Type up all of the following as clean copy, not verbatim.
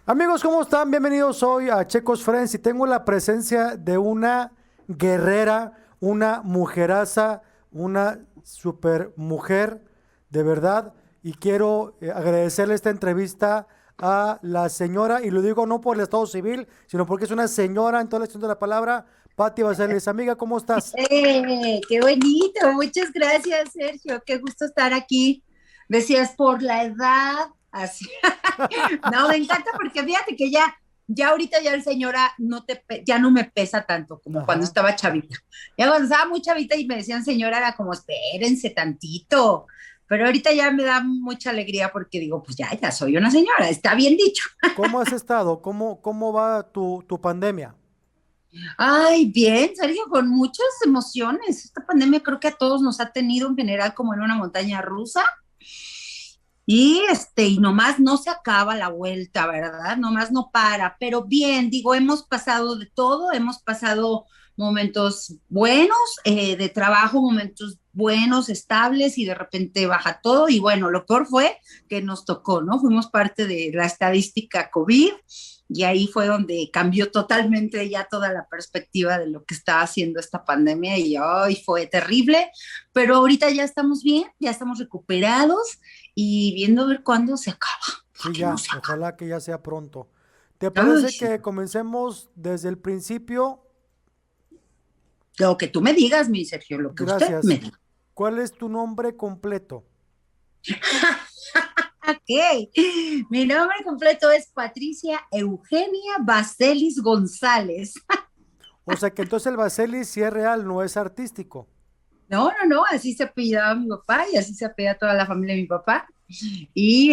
Amigos, ¿cómo están? Bienvenidos hoy a Checos Friends y tengo la presencia de una guerrera, una mujeraza, una super mujer, de verdad. Y quiero agradecerle esta entrevista a la señora, y lo digo no por el estado civil, sino porque es una señora en toda la extensión de la palabra, Patti Vaselis. Amiga, ¿cómo estás? Qué bonito, muchas gracias, Sergio, qué gusto estar aquí. Decías por la edad, así. No, me encanta porque fíjate que ya ahorita ya el señora ya no me pesa tanto como cuando Ajá. estaba chavita. Ya cuando estaba muy chavita y me decían señora, era como, espérense tantito. Pero ahorita ya me da mucha alegría porque digo, pues ya soy una señora, está bien dicho. ¿Cómo has estado? ¿Cómo va tu pandemia? Ay, bien, Sergio, con muchas emociones. Esta pandemia creo que a todos nos ha tenido en general como en una montaña rusa y nomás no se acaba la vuelta, ¿verdad? Nomás no para, pero bien, digo, hemos pasado de todo, hemos pasado momentos buenos de trabajo, momentos buenos, estables y de repente baja todo y bueno, lo peor fue que nos tocó, ¿no? Fuimos parte de la estadística COVID y ahí fue donde cambió totalmente ya toda la perspectiva de lo que estaba haciendo esta pandemia y hoy fue terrible, pero ahorita ya estamos bien, ya estamos recuperados y viendo a ver cuándo se acaba, Sí, porque no ya, se acaba. ojalá que ya sea pronto. ¿Te Ay, parece sí. que comencemos desde el principio? Lo que tú me digas, mi Sergio, lo que usted me Gracias. diga. ¿Cuál es tu nombre completo? Ok, mi nombre completo es Patricia Eugenia Baselis González. O sea que entonces el Baselis sí es real, no es artístico. No, así se apellidaba mi papá y así se apellida toda la familia de mi papá. Y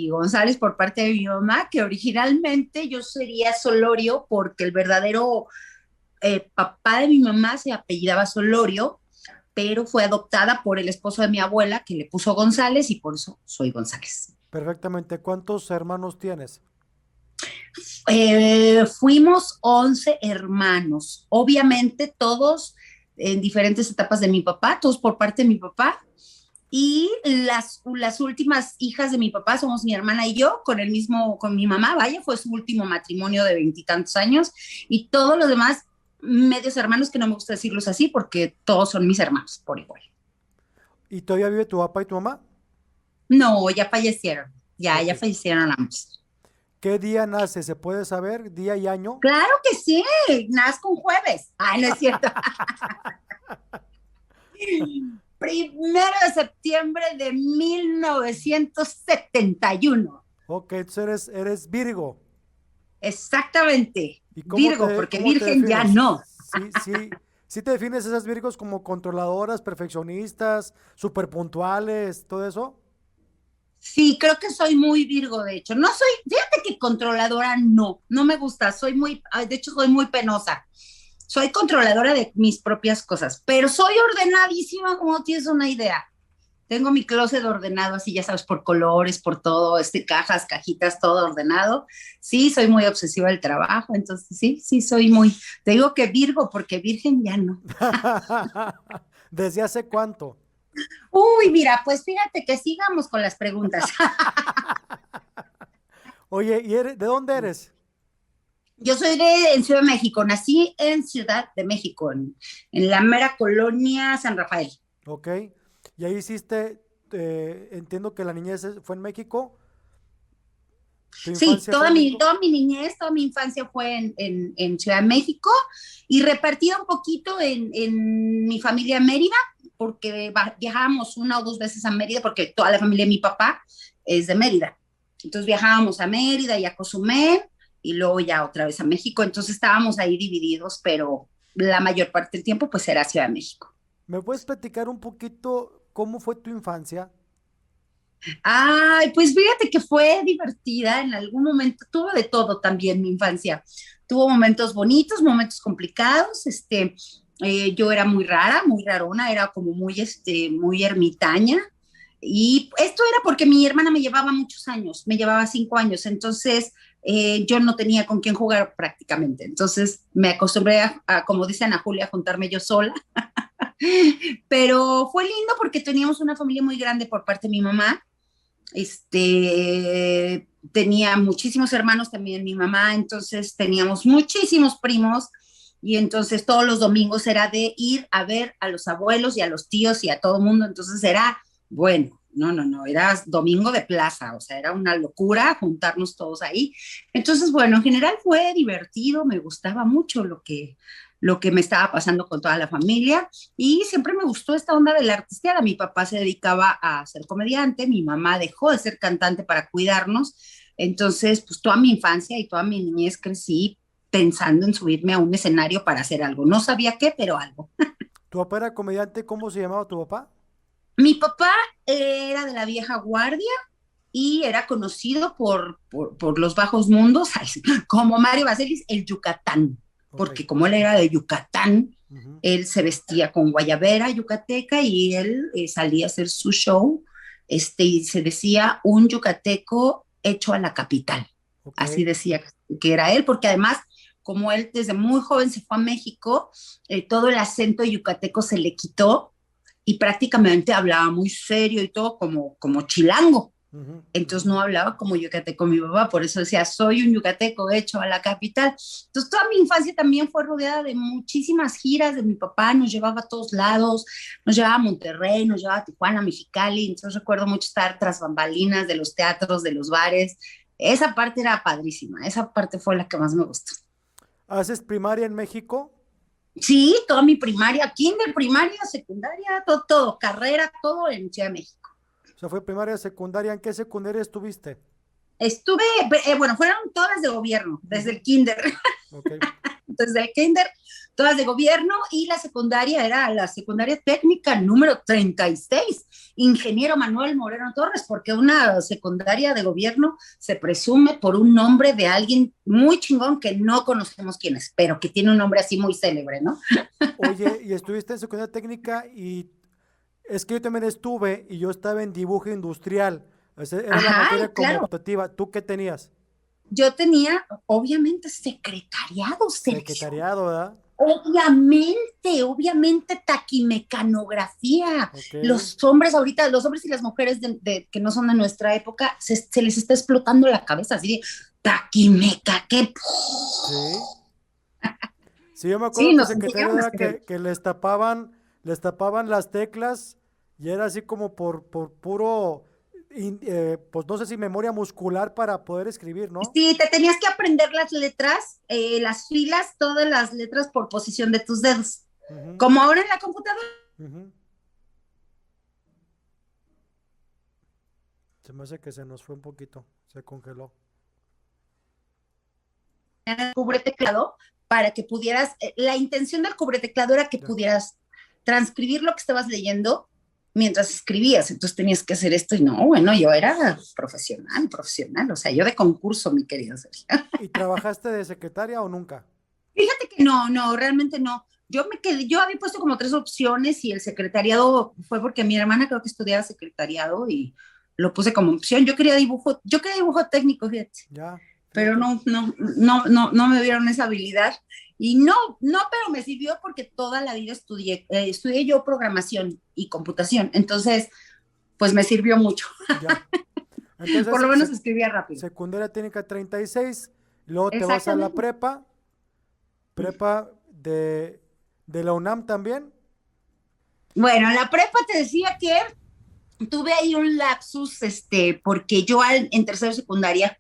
González por parte de mi mamá, que originalmente yo sería Solorio porque el verdadero papá de mi mamá se apellidaba Solorio, pero fue adoptada por el esposo de mi abuela, que le puso González y por eso soy González. Perfectamente. ¿Cuántos hermanos tienes? Fuimos 11 hermanos, obviamente todos en diferentes etapas de mi papá, todos por parte de mi papá. Y las últimas hijas de mi papá somos mi hermana y yo, con mi mamá, vaya, fue su último matrimonio de veintitantos años. Y todos los demás, medios hermanos, que no me gusta decirlos así, porque todos son mis hermanos, por igual. ¿Y todavía vive tu papá y tu mamá? No, ya fallecieron, Ok. ya fallecieron ambos. ¿Qué día nace? ¿Se puede saber? ¿Día y año? Claro que sí, nazco un jueves. Ay, no es cierto. 1 de septiembre de 1971. Ok, entonces eres Virgo. Exactamente, ¿Y Virgo, porque cómo te Virgen ya defines? no. Sí te defines esas Virgos como controladoras, perfeccionistas, súper puntuales, todo eso. Sí, creo que soy muy Virgo, de hecho. No soy, fíjate que controladora no me gusta, de hecho soy muy penosa. Soy controladora de mis propias cosas, pero soy ordenadísima, como no tienes una idea. Tengo mi closet ordenado así, ya sabes, por colores, por todo, cajas, cajitas, todo ordenado. Sí, soy muy obsesiva del trabajo, entonces sí, soy muy, te digo que Virgo, porque Virgen ya no. ¿Desde hace cuánto? Uy, mira, pues fíjate que sigamos con las preguntas. Oye, ¿de dónde eres? Yo soy en Ciudad de México, nací en Ciudad de México, en la mera colonia San Rafael. Ok. Y ahí hiciste, entiendo que la niñez fue en México, tu Sí, infancia fue en México. toda mi niñez, toda mi infancia fue en Ciudad de México y repartida un poquito en mi familia en Mérida, porque viajábamos 1 o 2 veces a Mérida, porque toda la familia de mi papá es de Mérida. Entonces viajábamos a Mérida y a Cozumel y luego ya otra vez a México. Entonces estábamos ahí divididos, pero la mayor parte del tiempo pues era Ciudad de México. ¿Me puedes platicar un poquito cómo fue tu infancia? Ay, pues fíjate que fue divertida en algún momento, tuvo de todo también mi infancia. Tuvo momentos bonitos, momentos complicados. Yo era muy rara, muy rarona, era como muy ermitaña. Y esto era porque mi hermana me llevaba muchos años, me llevaba 5 años, entonces yo no tenía con quién jugar prácticamente. Entonces me acostumbré como dicen a Julia, a juntarme yo sola. Pero fue lindo porque teníamos una familia muy grande por parte de mi mamá tenía muchísimos hermanos también mi mamá, entonces teníamos muchísimos primos y entonces todos los domingos era de ir a ver a los abuelos y a los tíos y a todo el mundo, entonces era, bueno, no, era domingo de plaza, o sea, era una locura juntarnos todos ahí. Entonces, bueno, en general fue divertido, me gustaba mucho lo que me estaba pasando con toda la familia y siempre me gustó esta onda de la artisteada. Mi papá se dedicaba a ser comediante, mi mamá dejó de ser cantante para cuidarnos, entonces pues toda mi infancia y toda mi niñez crecí pensando en subirme a un escenario para hacer algo. No sabía qué, pero algo. ¿Tu papá era comediante? ¿Cómo se llamaba tu papá? Mi papá era de la vieja guardia y era conocido por los bajos mundos como Mario Baselis, el Yucatán, Ok. porque como él era de Yucatán, Ujú. él se vestía con guayabera yucateca y él salía a hacer su show, y se decía un yucateco hecho a la capital. Ok. Así decía que era él, porque además, como él desde muy joven se fue a México, todo el acento yucateco se le quitó y prácticamente hablaba muy serio y todo como chilango. Ujú, Entonces ujú. no hablaba como yucateco mi papá, por eso decía, soy un yucateco hecho a la capital. Entonces toda mi infancia también fue rodeada de muchísimas giras de mi papá, nos llevaba a todos lados, nos llevaba a Monterrey, nos llevaba a Tijuana, Mexicali, entonces recuerdo mucho estar tras bambalinas de los teatros, de los bares. Esa parte era padrísima, esa parte fue la que más me gustó. ¿Haces primaria en México? Sí, toda mi primaria, kinder, primaria, secundaria, todo, carrera, todo en Ciudad de México. O sea, fue primaria, secundaria. ¿En qué secundaria estuviste? Estuve, bueno, fueron todas de gobierno, desde Ujú. el kinder. Ok. Desde el kinder, todas de gobierno, y la secundaria era la secundaria técnica número 36, Ingeniero Manuel Moreno Torres, porque una secundaria de gobierno se presume por un nombre de alguien muy chingón que no conocemos quién es, pero que tiene un nombre así muy célebre, ¿no? Oye, y estuviste en secundaria técnica y es que yo también estuve y yo estaba en dibujo industrial. O sea, era la Ajá, materia como claro. optativa. ¿Tú qué tenías? Yo tenía, obviamente, secretariado, Sergio. Secretariado, ¿verdad? Obviamente, taquimecanografía. Ok. Los hombres ahorita, los hombres y las mujeres que no son de nuestra época, se les está explotando la cabeza, así de taquimeca, qué. Sí. Sí, yo me acuerdo Sí, que nos secretario enseñaron a era escribir. que les tapaban las teclas y era así como por puro, pues no sé si memoria muscular para poder escribir, ¿no? Sí, te tenías que aprender las letras, las filas, todas las letras por posición de tus dedos. Ujú, Como ahora en la computadora, ujú. Se me hace que se nos fue un poquito, se congeló. el cubreteclado, para que pudieras, la intención del cubreteclado era que Ya. pudieras transcribir lo que estabas leyendo mientras escribías, entonces tenías que hacer esto y no, bueno, yo era profesional, o sea, yo de concurso, mi querido Sergio. ¿Y trabajaste de secretaria o nunca? Fíjate que no, realmente no. Yo me quedé, yo había puesto como tres opciones y el secretariado fue porque mi hermana creo que estudiaba secretariado y lo puse como opción. Yo quería dibujo técnico, fíjate, Ya, pero fíjate. no me dieron esa habilidad. Y no, pero me sirvió porque toda la vida estudié yo programación y computación, entonces, pues me sirvió mucho. Ya. Por Entonces, lo menos escribía rápido. secundaria técnica 36, luego te vas a la Exactamente. prepa de la UNAM también. Bueno, en la prepa te decía que tuve ahí un lapsus, porque yo en tercero de secundaria,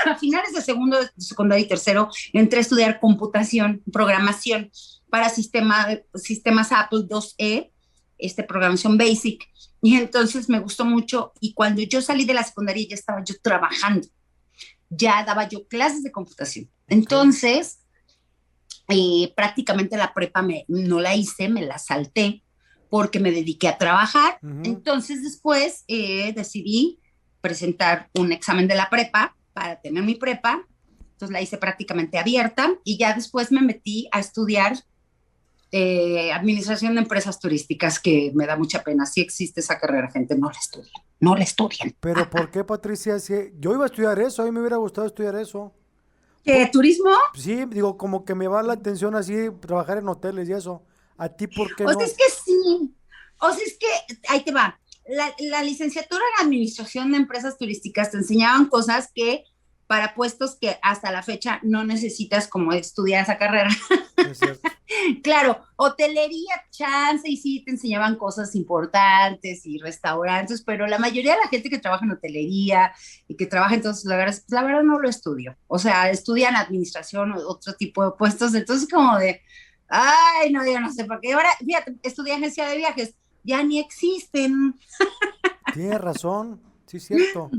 a finales de segundo de secundaria y tercero, entré a estudiar computación, programación para sistemas Apple 2E, programación basic. Y entonces me gustó mucho. Y cuando yo salí de la secundaria ya estaba yo trabajando, ya daba yo clases de computación. Ok. Entonces, prácticamente la prepa no la hice, me la salté porque me dediqué a trabajar. Ujú. Entonces después decidí presentar un examen de la prepa para tener mi prepa. Entonces la hice prácticamente abierta y ya después me metí a estudiar administración de empresas turísticas, que me da mucha pena. Sí existe esa carrera, gente, no la estudian, no la estudian. Pero ¿por qué, Patricia? Si yo iba a estudiar eso, a mí me hubiera gustado estudiar eso. ¿Qué, turismo? Sí, digo, como que me va la atención así, trabajar en hoteles y eso. ¿A ti por qué O sea, no? es que sí. O sea, es que ahí te va. la licenciatura en administración de empresas turísticas te enseñaban cosas que para puestos que hasta la fecha no necesitas como estudiar esa carrera. Es cierto. Claro, hotelería, chance, y sí te enseñaban cosas importantes y restaurantes, pero la mayoría de la gente que trabaja en hotelería y que trabaja en todos los lugares, pues, la verdad no lo estudio. O sea, estudian administración o otro tipo de puestos, entonces como de, ay, no, yo no sé por qué. Ahora, fíjate, estudié agencia de viajes, ya ni existen. Tienes razón, sí, es cierto.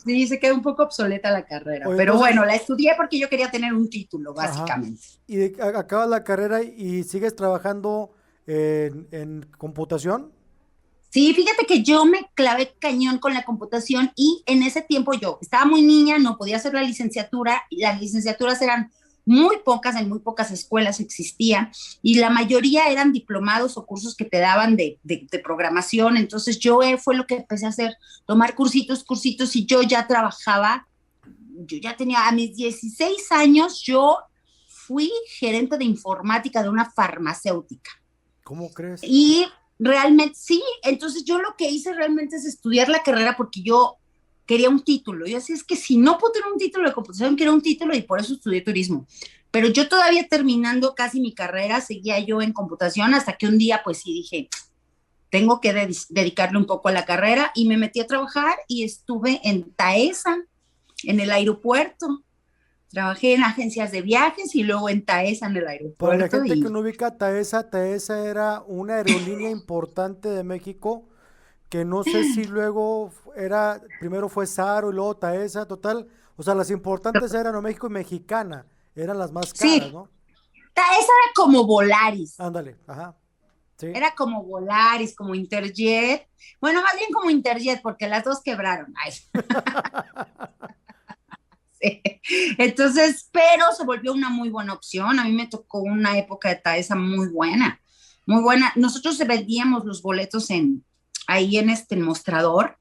Sí, se queda un poco obsoleta la carrera, Oye, pero entonces, bueno, la estudié porque yo quería tener un título, ajá. básicamente. Y acabas la carrera y sigues trabajando en computación. Sí, fíjate que yo me clavé cañón con la computación y en ese tiempo yo estaba muy niña, no podía hacer la licenciatura y las licenciaturas eran muy pocas, en muy pocas escuelas existían y la mayoría eran diplomados o cursos que te daban de programación. Entonces yo fue lo que empecé a hacer, tomar cursitos y yo ya trabajaba, yo ya tenía a mis 16 años, yo fui gerente de informática de una farmacéutica. ¿Cómo crees? Y realmente, sí, entonces yo lo que hice realmente es estudiar la carrera porque yo quería un título. Yo decía, es que si no puedo tener un título de computación, quiero un título y por eso estudié turismo. Pero yo todavía terminando casi mi carrera, seguía yo en computación hasta que un día, pues sí, dije, tengo que dedicarle un poco a la carrera y me metí a trabajar y estuve en Taesa, en el aeropuerto. Trabajé en agencias de viajes y luego en Taesa en el Para la aeropuerto gente que y no ubica Taesa, Taesa era una aerolínea importante de México que no sé si luego era, primero fue Saro y luego Taesa, total. O sea, las importantes eran México y Mexicana, eran las más caras, sí, ¿no? Taesa era como Volaris. Ándale, ajá, sí. Era como Volaris, como Interjet. Bueno, más bien como Interjet, porque las dos quebraron. Ay, sí. Entonces, pero se volvió una muy buena opción. A mí me tocó una época de Taesa muy buena, muy buena. Nosotros vendíamos los boletos ahí en este mostrador.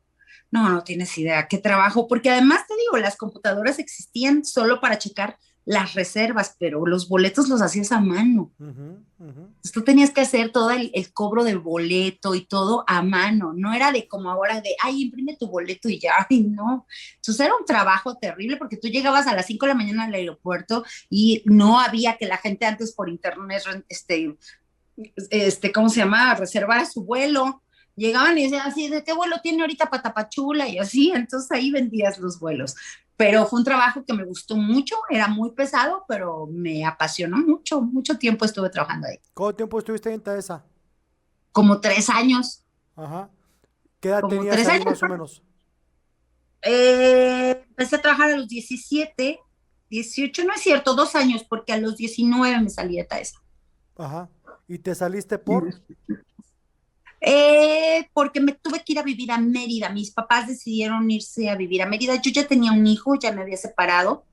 No, no tienes idea qué trabajo, porque además te digo, las computadoras existían solo para checar las reservas, pero los boletos los hacías a mano. Ujú, ujú. Pues tú tenías que hacer todo el cobro del boleto y todo a mano, no era de como ahora de, ay, imprime tu boleto y ya, ay, no. Entonces era un trabajo terrible porque tú llegabas a las 5 de la mañana al aeropuerto y no había que la gente antes por internet, ¿cómo se llama? Reservar su vuelo. Llegaban y decían así, ¿de qué vuelo tiene ahorita Patapachula? Y así, entonces ahí vendías los vuelos. Pero fue un trabajo que me gustó mucho, era muy pesado, pero me apasionó mucho, mucho tiempo estuve trabajando ahí. ¿Cuánto tiempo estuviste en Taesa? Como 3 años, Ajá. ¿Qué edad como tenías tres ahí años. más o menos? Empecé a trabajar a los 17, 18, no es cierto, 2 años, porque a los 19 me salí de Taesa. Ajá. ¿Y te saliste por? Porque me tuve que ir a vivir a Mérida. Mis papás decidieron irse a vivir a Mérida. Yo ya tenía un hijo, ya me había separado.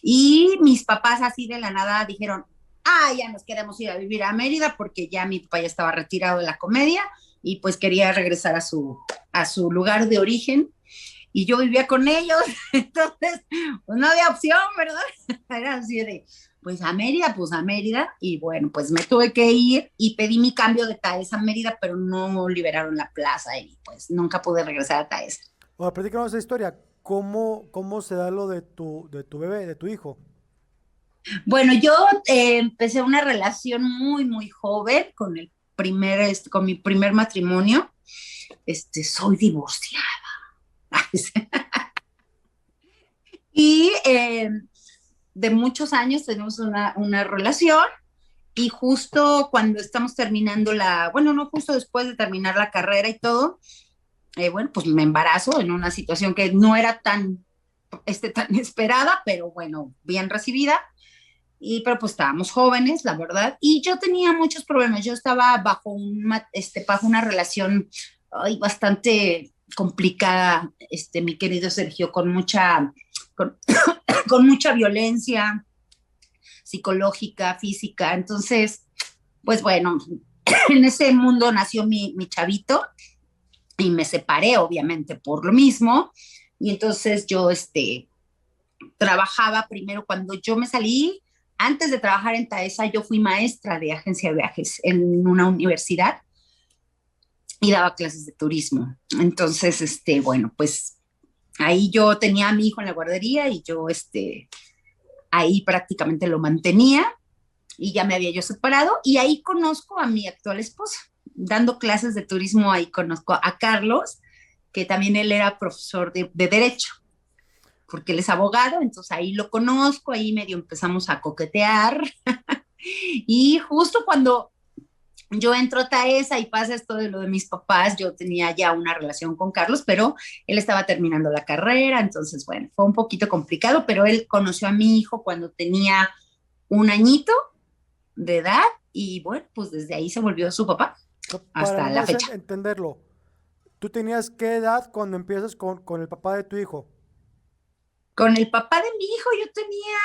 Y mis papás así de la nada dijeron, ah, ya nos queremos ir a vivir a Mérida porque ya mi papá ya estaba retirado de la comedia y pues quería regresar a su lugar de origen. Y yo vivía con ellos, entonces pues no había opción, ¿verdad? Era así de, pues a Mérida, y bueno, pues me tuve que ir y pedí mi cambio de Taesa a Mérida, pero no liberaron la plaza y pues nunca pude regresar a Taesa. Bueno, platícanos esa historia. ¿Cómo se da lo de tu bebé, de tu hijo? Bueno, yo empecé una relación muy, muy joven con mi primer matrimonio. Soy divorciada. Y de muchos años tenemos una relación y justo cuando estamos terminando bueno, no justo después de terminar la carrera y todo, bueno, pues me embarazo en una situación que no era tan esperada, pero bueno, bien recibida. Pero pues estábamos jóvenes, la verdad, y yo tenía muchos problemas. Yo estaba bajo una relación ay, bastante complicada, mi querido Sergio, con, con mucha violencia psicológica, física. Entonces, pues bueno, en ese mundo nació mi chavito y me separé, obviamente, por lo mismo. Y entonces yo, trabajaba primero cuando yo me salí, antes de trabajar en Taesa, yo fui maestra de agencia de viajes en una universidad y daba clases de turismo. Entonces, bueno, pues ahí yo tenía a mi hijo en la guardería y yo, ahí prácticamente lo mantenía y ya me había yo separado y ahí conozco a mi actual esposo. Dando clases de turismo, ahí conozco a Carlos, que también él era profesor de Derecho, porque él es abogado, entonces ahí lo conozco, ahí medio empezamos a coquetear. Y justo cuando yo entro a Taesa y pasa esto de lo de mis papás, yo tenía ya una relación con Carlos, pero él estaba terminando la carrera, entonces, bueno, fue un poquito complicado, pero él conoció a mi hijo cuando tenía un añito de edad y bueno, pues desde ahí se volvió su papá Para hasta la nomás fecha. entenderlo, ¿tú tenías qué edad cuando empiezas con el papá de tu hijo? Con el papá de mi hijo yo tenía,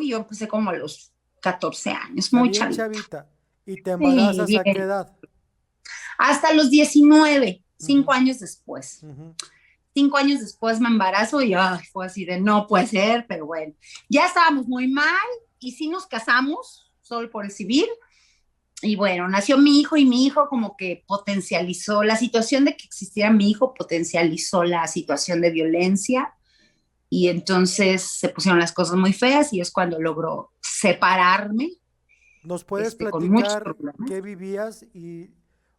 yo empecé como a los 14 O años, sea, muy bien chavita. chavita. ¿Y te Sí, embarazas a qué bien. edad? Hasta los 19, Ujú, 5 años después. ujú. 5 años después me embarazo y ay, fue así de no puede ser, pero bueno, ya estábamos muy mal y sí nos casamos, solo por el civil. Y bueno, nació mi hijo y mi hijo como que potencializó la situación de que existiera mi hijo, potencializó la situación de violencia y entonces se pusieron las cosas muy feas y es cuando logró separarme, ¿Nos puedes con muchos platicar problemas. qué vivías?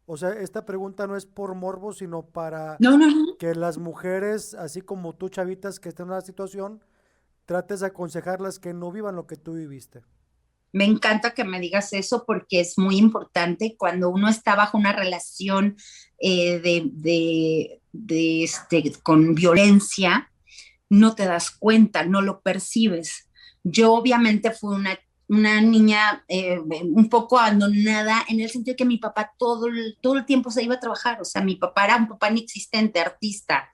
O sea, esta pregunta no es por morbo, sino para No, no, no. que las mujeres, así como tú, chavitas, que estén en una situación, trates de aconsejarlas que no vivan lo que tú viviste. Me encanta que me digas eso porque es muy importante cuando uno está bajo una relación con violencia, no te das cuenta, no lo percibes. Yo obviamente fui una niña un poco abandonada en el sentido de que mi papá todo el tiempo se iba a trabajar, o sea, mi papá era un papá inexistente, artista.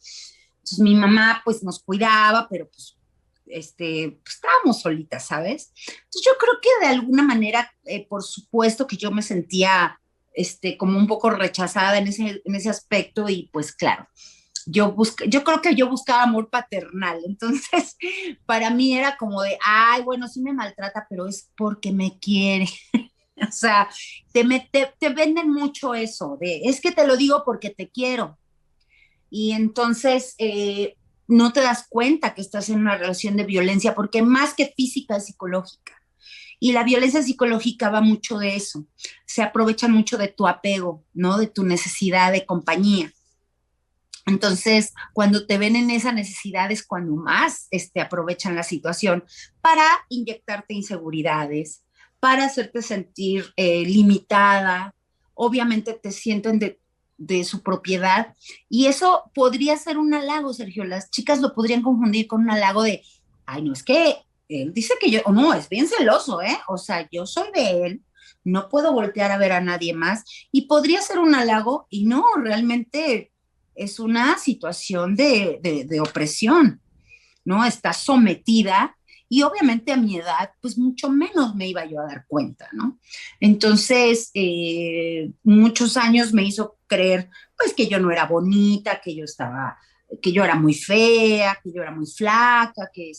Entonces mi mamá pues nos cuidaba, pero pues estábamos solitas, ¿sabes? Entonces yo creo que de alguna manera, por supuesto que yo me sentía como un poco rechazada en ese aspecto y pues claro, yo creo que yo buscaba amor paternal, entonces para mí era como de, ay, bueno, sí me maltrata, pero es porque me quiere. O sea, te venden mucho eso, es que te lo digo porque te quiero. Y entonces no te das cuenta que estás en una relación de violencia, porque más que física es psicológica. Y la violencia psicológica va mucho de eso. Se aprovechan mucho de tu apego, ¿no? De tu necesidad de compañía. Entonces, cuando te ven en esa necesidad es cuando más aprovechan la situación para inyectarte inseguridades, para hacerte sentir limitada. Obviamente te sienten de su propiedad y eso podría ser un halago, Sergio. Las chicas lo podrían confundir con un halago de, ay, no, es que él dice que yo, o no, es bien celoso, ¿eh? O sea, yo soy de él, no puedo voltear a ver a nadie más y podría ser un halago y no, realmente es una situación de opresión, ¿no? Está sometida y obviamente a mi edad, pues mucho menos me iba yo a dar cuenta, ¿no? Entonces, muchos años me hizo creer, pues, que yo no era bonita, que yo era muy fea, que yo era muy flaca, que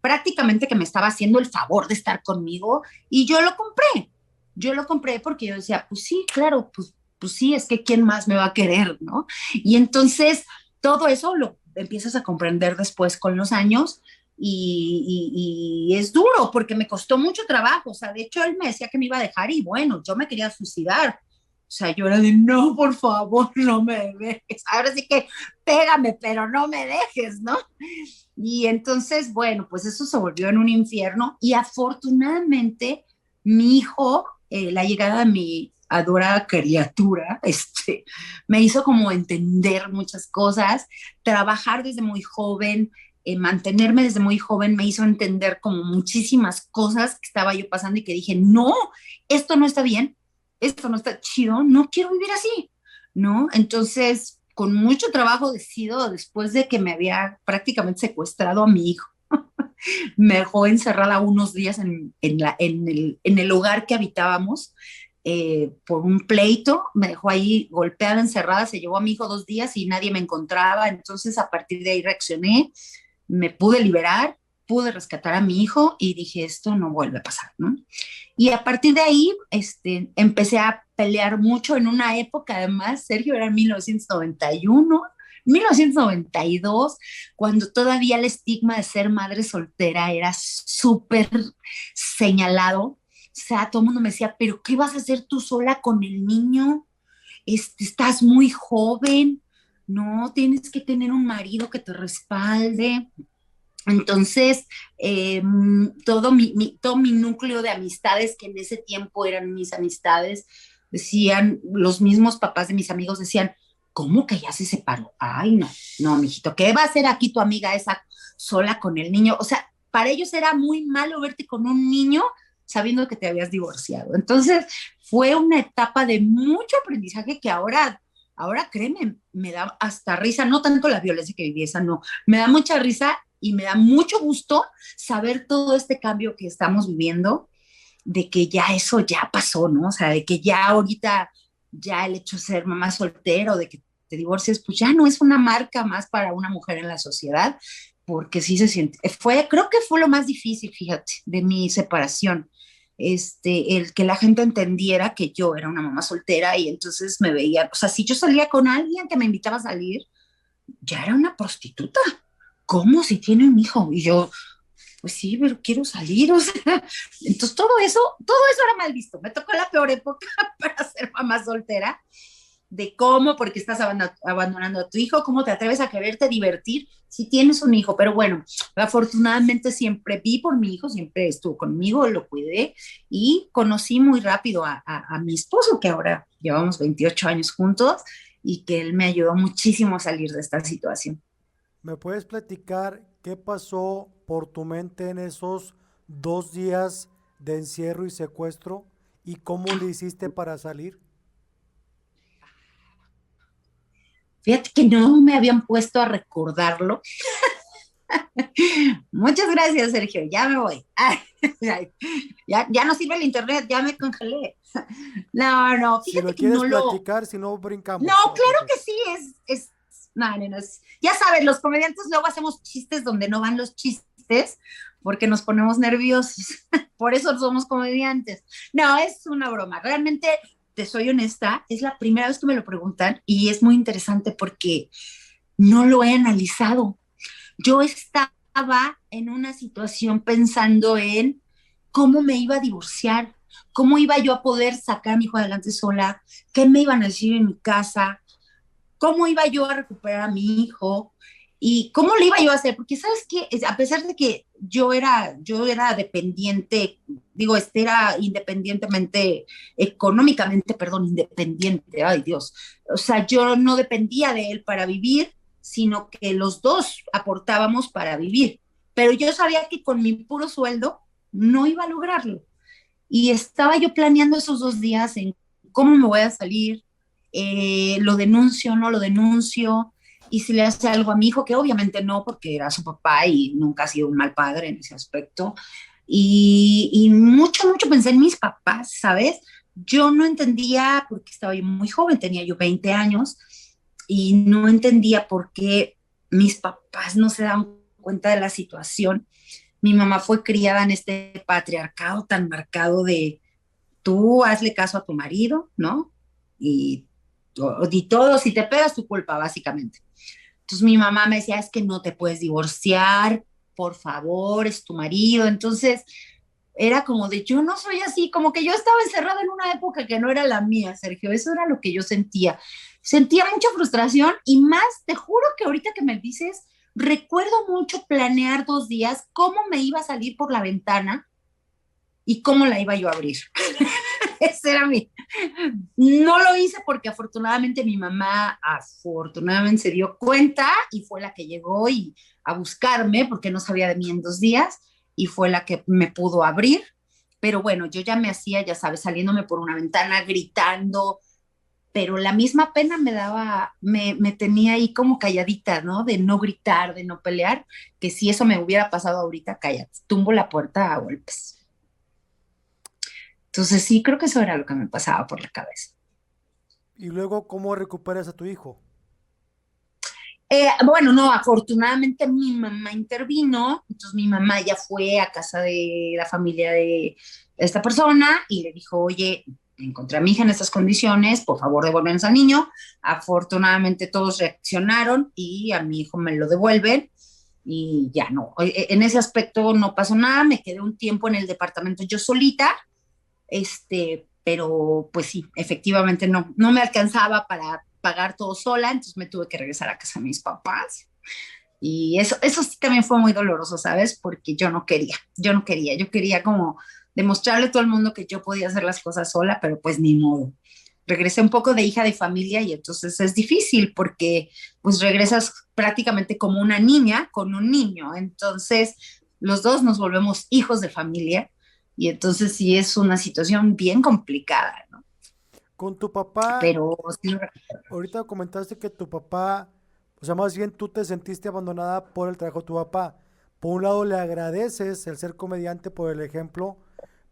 prácticamente que me estaba haciendo el favor de estar conmigo y yo lo compré. Yo lo compré porque yo decía, pues sí, claro, pues sí, es que quién más me va a querer, ¿no? Y entonces todo eso lo empiezas a comprender después con los años y es duro porque me costó mucho trabajo. O sea, de hecho él me decía que me iba a dejar y bueno, yo me quería suicidar. O sea, yo era de, no, por favor, no me dejes. Ahora sí que pégame, pero no me dejes, ¿no? Y entonces, bueno, pues eso se volvió en un infierno y afortunadamente mi hijo, la llegada de mi adorada criatura, me hizo como entender muchas cosas, trabajar desde muy joven, mantenerme desde muy joven me hizo entender como muchísimas cosas que estaba yo pasando y que dije, no, esto no está bien, esto no está chido, no quiero vivir así, ¿no? Entonces, con mucho trabajo decido, después de que me había prácticamente secuestrado a mi hijo, me dejó encerrada unos días en el hogar que habitábamos por un pleito, me dejó ahí golpeada, encerrada, se llevó a mi hijo 2 días y nadie me encontraba, entonces a partir de ahí reaccioné, me pude liberar pude rescatar a mi hijo y dije, esto no vuelve a pasar, ¿no? Y a partir de ahí, empecé a pelear mucho en una época, además, Sergio, era en 1991, 1992, cuando todavía el estigma de ser madre soltera era súper señalado. O sea, todo el mundo me decía, pero ¿qué vas a hacer tú sola con el niño? Estás muy joven, no, tienes que tener un marido que te respalde. Entonces, todo mi núcleo de amistades, que en ese tiempo eran mis amistades, decían, los mismos papás de mis amigos decían, ¿cómo que ya se separó? Ay, no, no, mijito, ¿qué va a hacer aquí tu amiga esa sola con el niño? O sea, para ellos era muy malo verte con un niño sabiendo que te habías divorciado. Entonces, fue una etapa de mucho aprendizaje que ahora créeme, me da hasta risa, no tanto la violencia que viví esa, no, me da mucha risa y me da mucho gusto saber todo este cambio que estamos viviendo, de que ya eso ya pasó, ¿no? O sea, de que ya ahorita, ya el hecho de ser mamá soltera o de que te divorcies, pues ya no es una marca más para una mujer en la sociedad, porque sí se siente, creo que fue lo más difícil, fíjate, de mi separación, el que la gente entendiera que yo era una mamá soltera y entonces me veía, o sea, si yo salía con alguien que me invitaba a salir, ya era una prostituta. ¿Cómo si tiene un hijo? Y yo, pues sí, pero quiero salir, o sea, entonces todo eso era mal visto. Me tocó la peor época para ser mamá soltera, de cómo, porque estás abandonando a tu hijo, cómo te atreves a quererte divertir si tienes un hijo. Pero bueno, afortunadamente siempre vi por mi hijo, siempre estuvo conmigo, lo cuidé y conocí muy rápido a mi esposo, que ahora llevamos 28 años juntos y que él me ayudó muchísimo a salir de esta situación. ¿Me puedes platicar qué pasó por tu mente en esos 2 días de encierro y secuestro y cómo le hiciste para salir? Fíjate que no me habían puesto a recordarlo. Muchas gracias, Sergio. Ya me voy. Ya no sirve el internet, ya me congelé. No, no, Si fíjate lo que quieres no lo. platicar, si no, No, brincamos a otra claro cosa. que sí, no, no, no, ya sabes, los comediantes luego hacemos chistes donde no van los chistes porque nos ponemos nerviosos. Por eso somos comediantes. No, es una broma. Realmente, te soy honesta, es la primera vez que me lo preguntan y es muy interesante porque no lo he analizado. Yo estaba en una situación pensando en cómo me iba a divorciar, cómo iba yo a poder sacar a mi hijo adelante sola, qué me iban a decir en mi casa, cómo iba yo a recuperar a mi hijo y cómo le iba yo a hacer, porque sabes que a pesar de que yo era dependiente, digo, era independientemente, económicamente, perdón, independiente, ay Dios, o sea, yo no dependía de él para vivir, sino que los dos aportábamos para vivir, pero yo sabía que con mi puro sueldo no iba a lograrlo. Y estaba yo planeando esos 2 días en cómo me voy a salir, lo denuncio, no lo denuncio, y si le hace algo a mi hijo, que obviamente no, porque era su papá y nunca ha sido un mal padre en ese aspecto. Y mucho, mucho pensé en mis papás, ¿sabes? Yo no entendía, porque estaba yo muy joven, tenía yo 20 años, y no entendía por qué mis papás no se daban cuenta de la situación. Mi mamá fue criada en este patriarcado tan marcado de tú hazle caso a tu marido, ¿no? Y, y todo, si te pegas, tu culpa, básicamente. Entonces mi mamá me decía, es que no te puedes divorciar, por favor, es tu marido. Entonces era como de, yo no soy así, como que yo estaba encerrada en una época que no era la mía, Sergio, eso era lo que yo sentía. Sentía mucha frustración y más, te juro que ahorita que me dices, recuerdo mucho planear 2 días, cómo me iba a salir por la ventana y cómo la iba yo a abrir. Ese era mi. No lo hice porque afortunadamente mi mamá afortunadamente se dio cuenta y fue la que llegó a buscarme porque no sabía de mí en 2 días y fue la que me pudo abrir. Pero bueno, yo ya me hacía, ya sabes, saliéndome por una ventana, gritando, pero la misma pena me daba, me tenía ahí como calladita, ¿no? De no gritar, de no pelear, que si eso me hubiera pasado ahorita, cállate, tumbo la puerta a golpes. Entonces sí, creo que eso era lo que me pasaba por la cabeza. Y luego, ¿cómo recuperas a tu hijo? Bueno, no, afortunadamente mi mamá intervino, entonces mi mamá ya fue a casa de la familia de esta persona y le dijo, oye, encontré a mi hija en estas condiciones, por favor devuélvenos al niño. Afortunadamente todos reaccionaron y a mi hijo me lo devuelven y ya no. En ese aspecto no pasó nada, me quedé un tiempo en el departamento yo solita, pero pues sí, efectivamente no me alcanzaba para pagar todo sola, entonces me tuve que regresar a casa de mis papás. Y eso sí también fue muy doloroso, ¿sabes? Porque yo quería como demostrarle a todo el mundo que yo podía hacer las cosas sola, pero pues ni modo. Regresé un poco de hija de familia y entonces es difícil porque pues regresas prácticamente como una niña con un niño, entonces los dos nos volvemos hijos de familia y entonces sí es una situación bien complicada, ¿no? Con tu papá, Pero sí, ahorita comentaste que tu papá, o sea, más bien tú te sentiste abandonada por el trabajo de tu papá. Por un lado le agradeces el ser comediante por el ejemplo,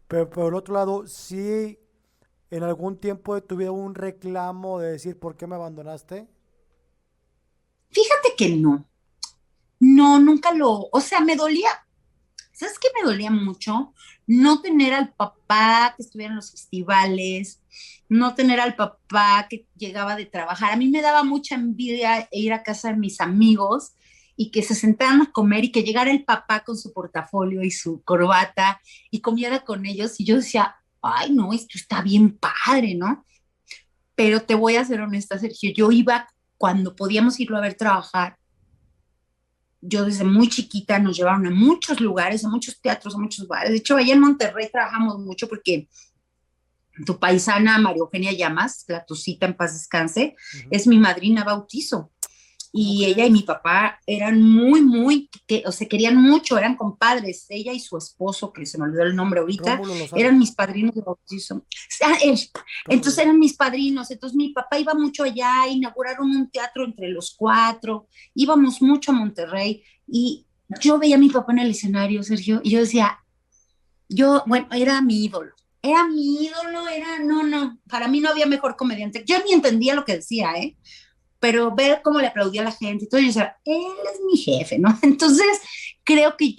pero por el otro lado, sí, en algún tiempo de tu vida hubo un reclamo de decir, ¿por qué me abandonaste? fíjate que no, nunca o sea, me dolía. ¿Sabes qué me dolía mucho? No tener al papá que estuviera en los festivales, no tener al papá que llegaba de trabajar. A mí me daba mucha envidia ir a casa de mis amigos y que se sentaran a comer y que llegara el papá con su portafolio y su corbata y comiera con ellos. Y yo decía, ay, no, esto está bien padre, ¿no? Pero te voy a ser honesta, Sergio, yo iba cuando podíamos irlo a ver trabajar. Yo desde muy chiquita nos llevaron a muchos lugares, a muchos teatros, a muchos bares. De hecho, allá en Monterrey trabajamos mucho porque tu paisana María Eugenia Llamas, la Tucita en paz descanse, Ujú. es mi madrina bautizo. ¿Cómo Y ella y crees? mi papá eran muy, o se querían mucho, eran compadres. Ella y su esposo, que se me olvidó el nombre ahorita, Rómulo Lozano. eran mis padrinos de bautizo. Ah, él. Entonces Rómulo. eran mis padrinos. Entonces mi papá iba mucho allá, inauguraron un teatro entre los cuatro, íbamos mucho a Monterrey y yo veía a mi papá en el escenario, Sergio, y yo decía, bueno, era mi ídolo, no, para mí no había mejor comediante. Yo ni entendía lo que decía, ¿eh? Pero ver cómo le aplaudía a la gente y todo, yo decía, él es mi jefe, ¿no? Entonces, creo que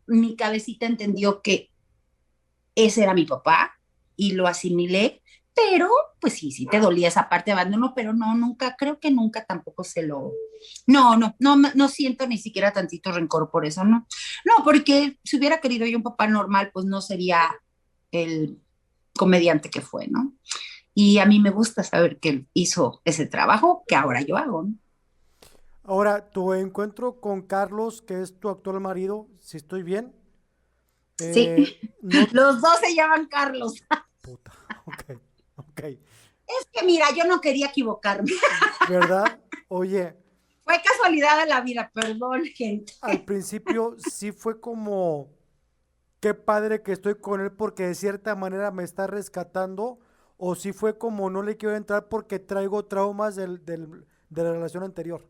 mi cabecita entendió que ese era mi papá y lo asimilé, pero pues sí te dolía esa parte de abandono, pero no, nunca, creo que nunca tampoco no siento ni siquiera tantito rencor por eso, ¿no? No, porque si hubiera querido yo un papá normal, pues no sería el comediante que fue, ¿no? Y a mí me gusta saber que él hizo ese trabajo que ahora yo hago, ¿no? Ahora, tu encuentro con Carlos, que es tu actual marido, si estoy bien, Sí, no, los dos se llaman Carlos. puta, ok, ok, Es que mira, yo no quería equivocarme. ¿verdad? Oye, Fue casualidad de la vida, perdón, gente. al principio sí fue como, qué padre que estoy con él porque de cierta manera me está rescatando, o sí fue como, no le quiero entrar porque traigo traumas de la relación anterior.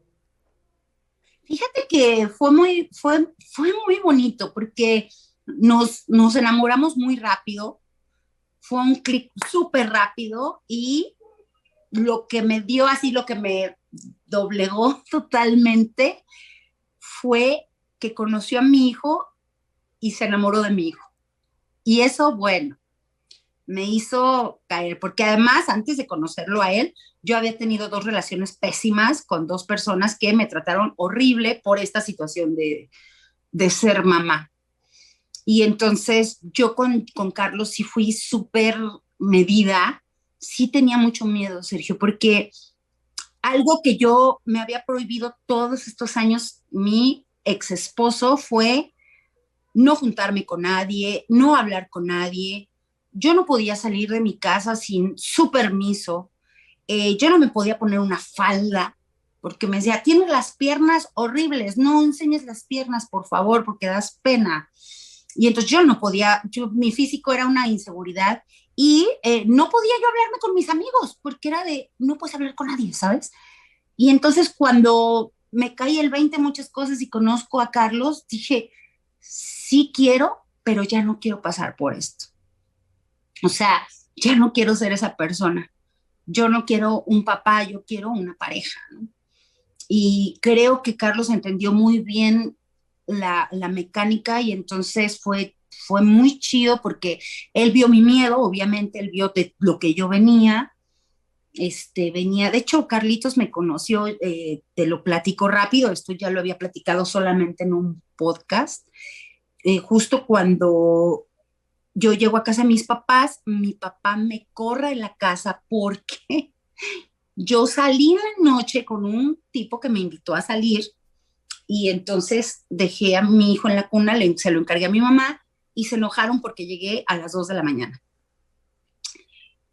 Fíjate que fue muy bonito porque nos enamoramos muy rápido, fue un clic súper rápido y lo que me dio así, lo que me doblegó totalmente fue que conoció a mi hijo y se enamoró de mi hijo. Y eso, bueno, me hizo caer, porque además, antes de conocerlo a él, yo había tenido dos relaciones pésimas con dos personas que me trataron horrible por esta situación de ser mamá. Y entonces yo con Carlos sí fui súper medida, sí tenía mucho miedo, Sergio, porque algo que yo me había prohibido todos estos años, mi ex esposo, fue no juntarme con nadie, no hablar con nadie. Yo no podía salir de mi casa sin su permiso. Yo no me podía poner una falda porque me decía, tienes las piernas horribles, no enseñes las piernas, por favor, porque das pena. Y entonces yo no podía, mi físico era una inseguridad y no podía yo hablarme con mis amigos porque era de, no puedes hablar con nadie, ¿sabes? Y entonces cuando me caí el 20 muchas cosas y conozco a Carlos, dije, sí quiero, pero ya no quiero pasar por esto. O sea, ya no quiero ser esa persona. Yo no quiero un papá, yo quiero una pareja, ¿no? y creo que Carlos entendió muy bien la mecánica y entonces fue muy chido porque él vio mi miedo, obviamente él vio de lo que yo venía, venía, de hecho Carlitos me conoció, te lo platico rápido, esto ya lo había platicado solamente en un podcast, justo cuando yo llego a casa de mis papás, mi papá me corre en la casa porque yo salí en la noche con un tipo que me invitó a salir y entonces dejé a mi hijo en la cuna, se lo encargué a mi mamá y se enojaron porque llegué a las 2 de la mañana.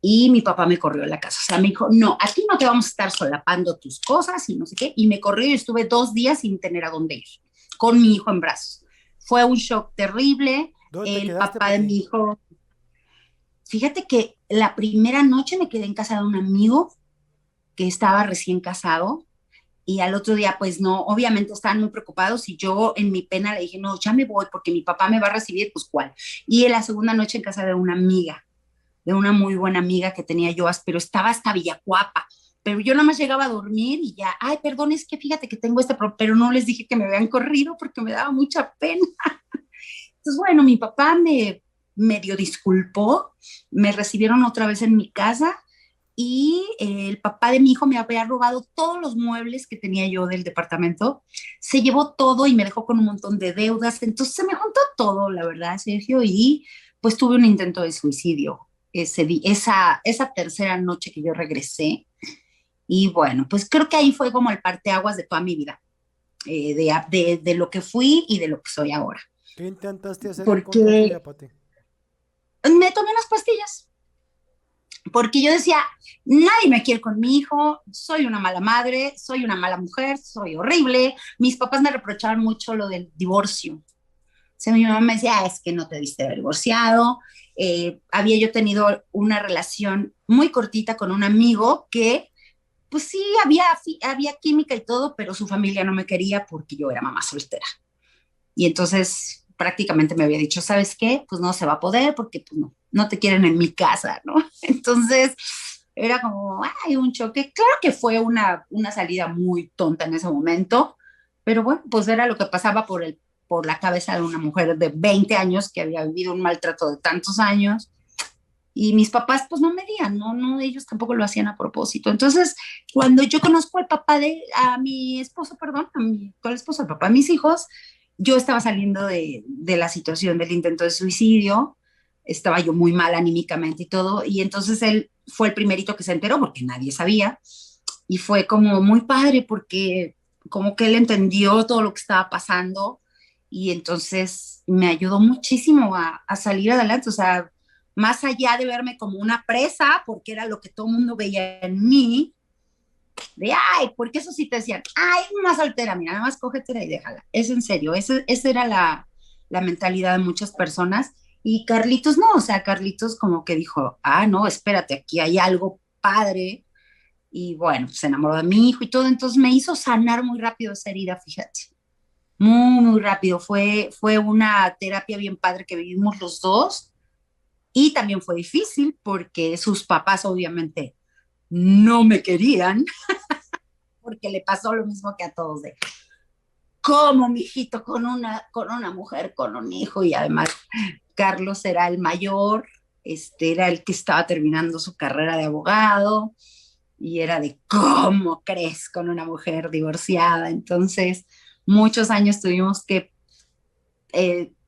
Y mi papá me corrió de la casa. O sea, me dijo, no, aquí no te vamos a estar solapando tus cosas y no sé qué. Y me corrió y estuve 2 días sin tener a dónde ir, con mi hijo en brazos. Fue un shock terrible. ¿Dónde te El quedaste, papá de Pati? mi hijo, fíjate que la primera noche me quedé en casa de un amigo que estaba recién casado y al otro día, pues no, obviamente estaban muy preocupados y yo en mi pena le dije, no, ya me voy porque mi papá me va a recibir, pues cuál. Y en la segunda noche en casa de una amiga, de una muy buena amiga que tenía yo, pero estaba hasta Villacuapa. Pero yo nada más llegaba a dormir y ya, ay, perdón, es que fíjate que tengo pero no les dije que me habían corrido porque me daba mucha pena. Entonces, bueno, mi papá me medio disculpó, me recibieron otra vez en mi casa y el papá de mi hijo me había robado todos los muebles que tenía yo del departamento, se llevó todo y me dejó con un montón de deudas, entonces se me juntó todo, la verdad, Sergio, y pues tuve un intento de suicidio esa tercera noche que yo regresé, y bueno, pues creo que ahí fue como el parteaguas de toda mi vida, de lo que fui y de lo que soy ahora, ¿Qué intentaste hacer en contra porque tuya, Pati? me tomé unas pastillas, porque yo decía, nadie me quiere con mi hijo, soy una mala madre, soy una mala mujer, soy horrible. Mis papás me reprochaban mucho lo del divorcio. O sea, mi mamá me decía, es que no te diste divorciado. Había yo tenido una relación muy cortita con un amigo que, pues sí, había química y todo, pero su familia no me quería porque yo era mamá soltera. Y entonces prácticamente me había dicho, ¿sabes qué? Pues no se va a poder porque pues no te quieren en mi casa, ¿no? Entonces era como, ay, un choque. Claro que fue una salida muy tonta en ese momento, pero bueno, pues era lo que pasaba por la cabeza de una mujer de 20 años que había vivido un maltrato de tantos años. Y mis papás, pues no medían, no, ellos tampoco lo hacían a propósito. Entonces, cuando yo conozco a mi esposo, perdón, a mi actual esposo, el papá de mis hijos, yo estaba saliendo de la situación del intento de suicidio, estaba yo muy mal anímicamente y todo, y entonces él fue el primerito que se enteró porque nadie sabía, y fue como muy padre porque como que él entendió todo lo que estaba pasando y entonces me ayudó muchísimo a salir adelante, o sea, más allá de verme como una presa, porque era lo que todo el mundo veía en mí, de, ay, porque eso sí te decían, ay, una soltera, mira, nada más cógetela y déjala. Es en serio, esa era la mentalidad de muchas personas. Y Carlitos no, o sea, Carlitos como que dijo, ah, no, espérate, aquí hay algo padre. Y bueno, pues se enamoró de mi hijo y todo, entonces me hizo sanar muy rápido esa herida, fíjate. Muy, muy rápido. Fue una terapia bien padre que vivimos los dos. Y también fue difícil porque sus papás obviamente no me querían porque le pasó lo mismo que a todos de cómo mi hijito con una mujer, con un hijo y además Carlos era el mayor, era el que estaba terminando su carrera de abogado y era de cómo crees con una mujer divorciada. Entonces, muchos años tuvimos que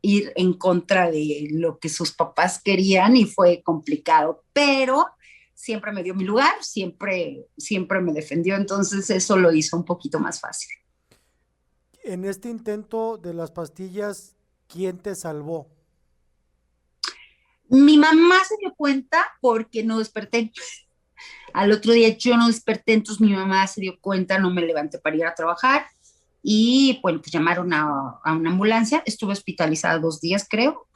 ir en contra de lo que sus papás querían y fue complicado, pero siempre me dio mi lugar, siempre me defendió, entonces eso lo hizo un poquito más fácil. En este intento de las pastillas, ¿quién te salvó? Mi mamá se dio cuenta porque no desperté. Al otro día yo no desperté, entonces mi mamá se dio cuenta, no me levanté para ir a trabajar y bueno, pues llamaron a una ambulancia. Estuve hospitalizada 2 días, creo,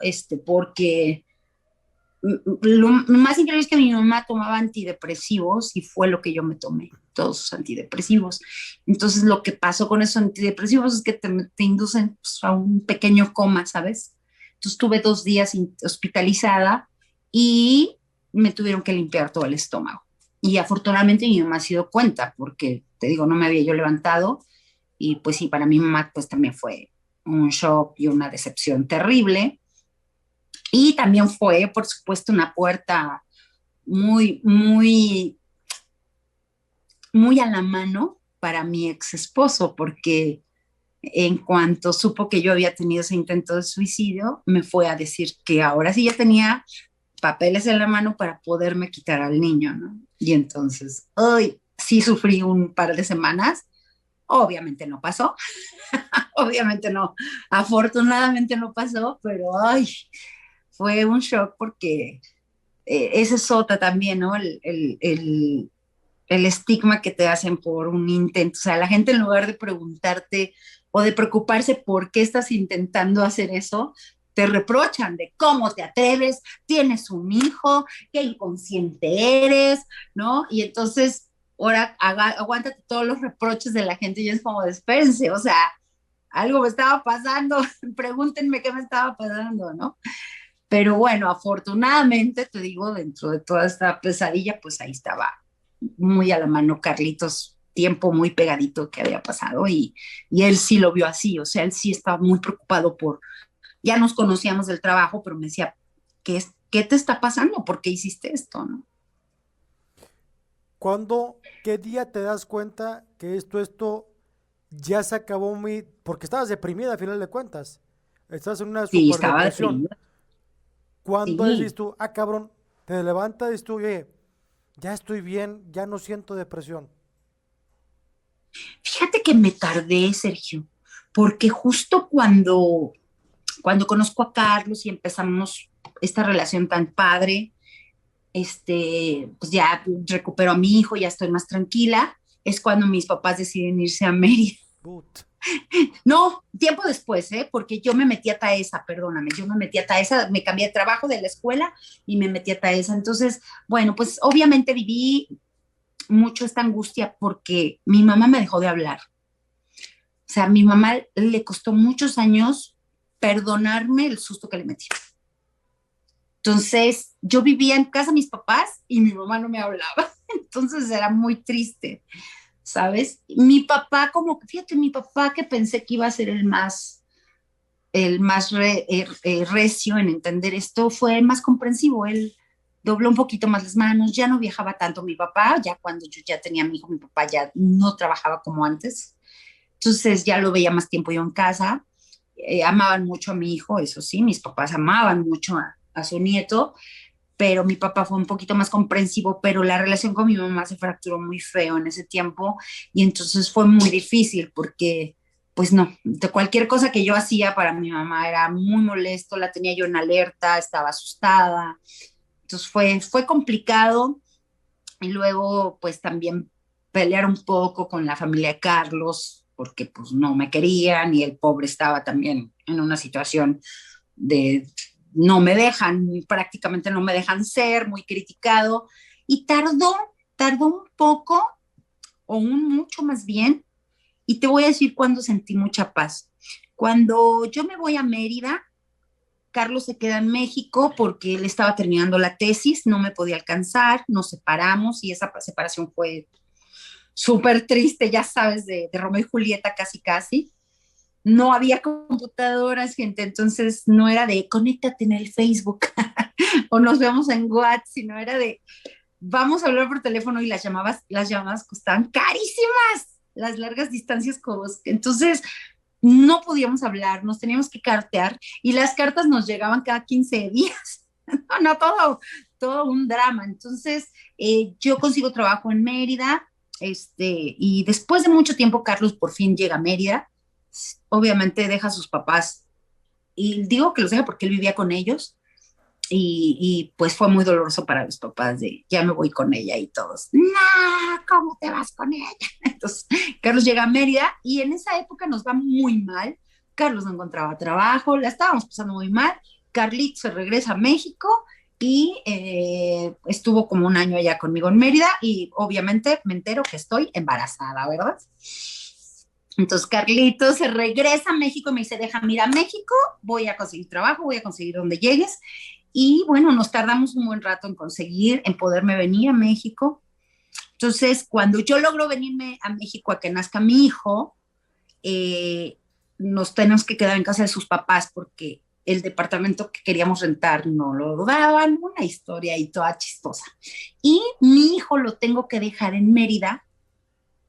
porque lo más increíble es que mi mamá tomaba antidepresivos y fue lo que yo me tomé, todos sus antidepresivos. Entonces lo que pasó con esos antidepresivos es que te inducen pues, a un pequeño coma, ¿sabes? Entonces estuve 2 días hospitalizada y me tuvieron que limpiar todo el estómago. Y afortunadamente mi mamá se dio cuenta porque te digo, no me había yo levantado y pues sí, para mi mamá pues también fue un shock y una decepción terrible. Y también fue, por supuesto, una puerta muy, muy, muy a la mano para mi ex esposo, porque en cuanto supo que yo había tenido ese intento de suicidio, me fue a decir que ahora sí ya tenía papeles en la mano para poderme quitar al niño, ¿no? Y entonces, hoy sí sufrí un par de semanas, obviamente no pasó, obviamente no, afortunadamente no pasó, pero ay, fue un shock porque esa es otra también, ¿no? El estigma que te hacen por un intento. O sea, la gente en lugar de preguntarte o de preocuparse por qué estás intentando hacer eso, te reprochan de cómo te atreves, tienes un hijo, qué inconsciente eres, ¿no? Y entonces, ahora aguántate todos los reproches de la gente y es como, espérense, o sea, algo me estaba pasando, pregúntenme qué me estaba pasando, ¿no? Pero bueno, afortunadamente, te digo, dentro de toda esta pesadilla, pues ahí estaba muy a la mano Carlitos, tiempo muy pegadito que había pasado y él sí lo vio así, o sea, él sí estaba muy preocupado por, ya nos conocíamos del trabajo, pero me decía, ¿qué te está pasando? ¿Por qué hiciste esto? ¿No? ¿Qué día te das cuenta que esto ya se acabó muy... Porque estabas deprimida a final de cuentas. Estás en una Sí, super estaba depresión. deprimido, ¿Cuándo sí. dices tú, ah, cabrón, te levantas y dices tú, oye, ya estoy bien, ya no siento depresión? Fíjate que me tardé, Sergio, porque justo cuando conozco a Carlos y empezamos esta relación tan padre, pues ya recupero a mi hijo, ya estoy más tranquila, es cuando mis papás deciden irse a Mérida. Put. No, tiempo después, ¿eh? Porque yo me metí a Taesa, perdóname, yo me metí a Taesa, me cambié de trabajo de la escuela y me metí a Taesa. Entonces, bueno, pues obviamente viví mucho esta angustia porque mi mamá me dejó de hablar. O sea, a mi mamá le costó muchos años perdonarme el susto que le metí. Entonces, yo vivía en casa de mis papás y mi mamá no me hablaba. Entonces era muy triste, ¿sabes? Mi papá, como, fíjate, mi papá que pensé que iba a ser el más recio en entender esto, fue más comprensivo. Él dobló un poquito más las manos, ya no viajaba tanto mi papá, ya cuando yo ya tenía a mi hijo, mi papá ya no trabajaba como antes. Entonces ya lo veía más tiempo yo en casa. Amaban mucho a mi hijo, eso sí, mis papás amaban mucho a su nieto, pero mi papá fue un poquito más comprensivo, pero la relación con mi mamá se fracturó muy feo en ese tiempo y entonces fue muy difícil porque, pues no, de cualquier cosa que yo hacía para mi mamá era muy molesto, la tenía yo en alerta, estaba asustada, entonces fue complicado y luego pues también pelear un poco con la familia de Carlos porque pues no me querían y el pobre estaba también en una situación de no me dejan, prácticamente no me dejan ser, muy criticado, y tardó un poco, o un mucho más bien, y te voy a decir cuando sentí mucha paz. Cuando yo me voy a Mérida, Carlos se queda en México porque él estaba terminando la tesis, no me podía alcanzar, nos separamos y esa separación fue súper triste, ya sabes, de Romeo y Julieta casi casi. No había computadoras, gente, entonces no era de conéctate en el Facebook o nos vemos en WhatsApp, sino era de vamos a hablar por teléfono y las llamadas costaban carísimas, las largas distancias. Entonces no podíamos hablar, nos teníamos que cartear y las cartas nos llegaban cada 15 días. No, no, todo un drama. Entonces yo consigo trabajo en Mérida, y después de mucho tiempo Carlos por fin llega a Mérida, obviamente deja a sus papás y digo que los deja porque él vivía con ellos y pues fue muy doloroso para los papás de ya me voy con ella y todos, no, ¿cómo te vas con ella? Entonces, Carlos llega a Mérida y en esa época nos va muy mal. Carlos no encontraba trabajo, la estábamos pasando muy mal. Carlitos se regresa a México y estuvo como un año allá conmigo en Mérida y obviamente me entero que estoy embarazada, ¿verdad? Entonces Carlitos se regresa a México y me dice, déjame ir a México, voy a conseguir trabajo, voy a conseguir donde llegues. Y bueno, nos tardamos un buen rato en poderme venir a México. Entonces, cuando yo logro venirme a México a que nazca mi hijo, eh, nos tenemos que quedar en casa de sus papás porque el departamento que queríamos rentar no lo daban, una historia ahí toda chistosa. Y mi hijo lo tengo que dejar en Mérida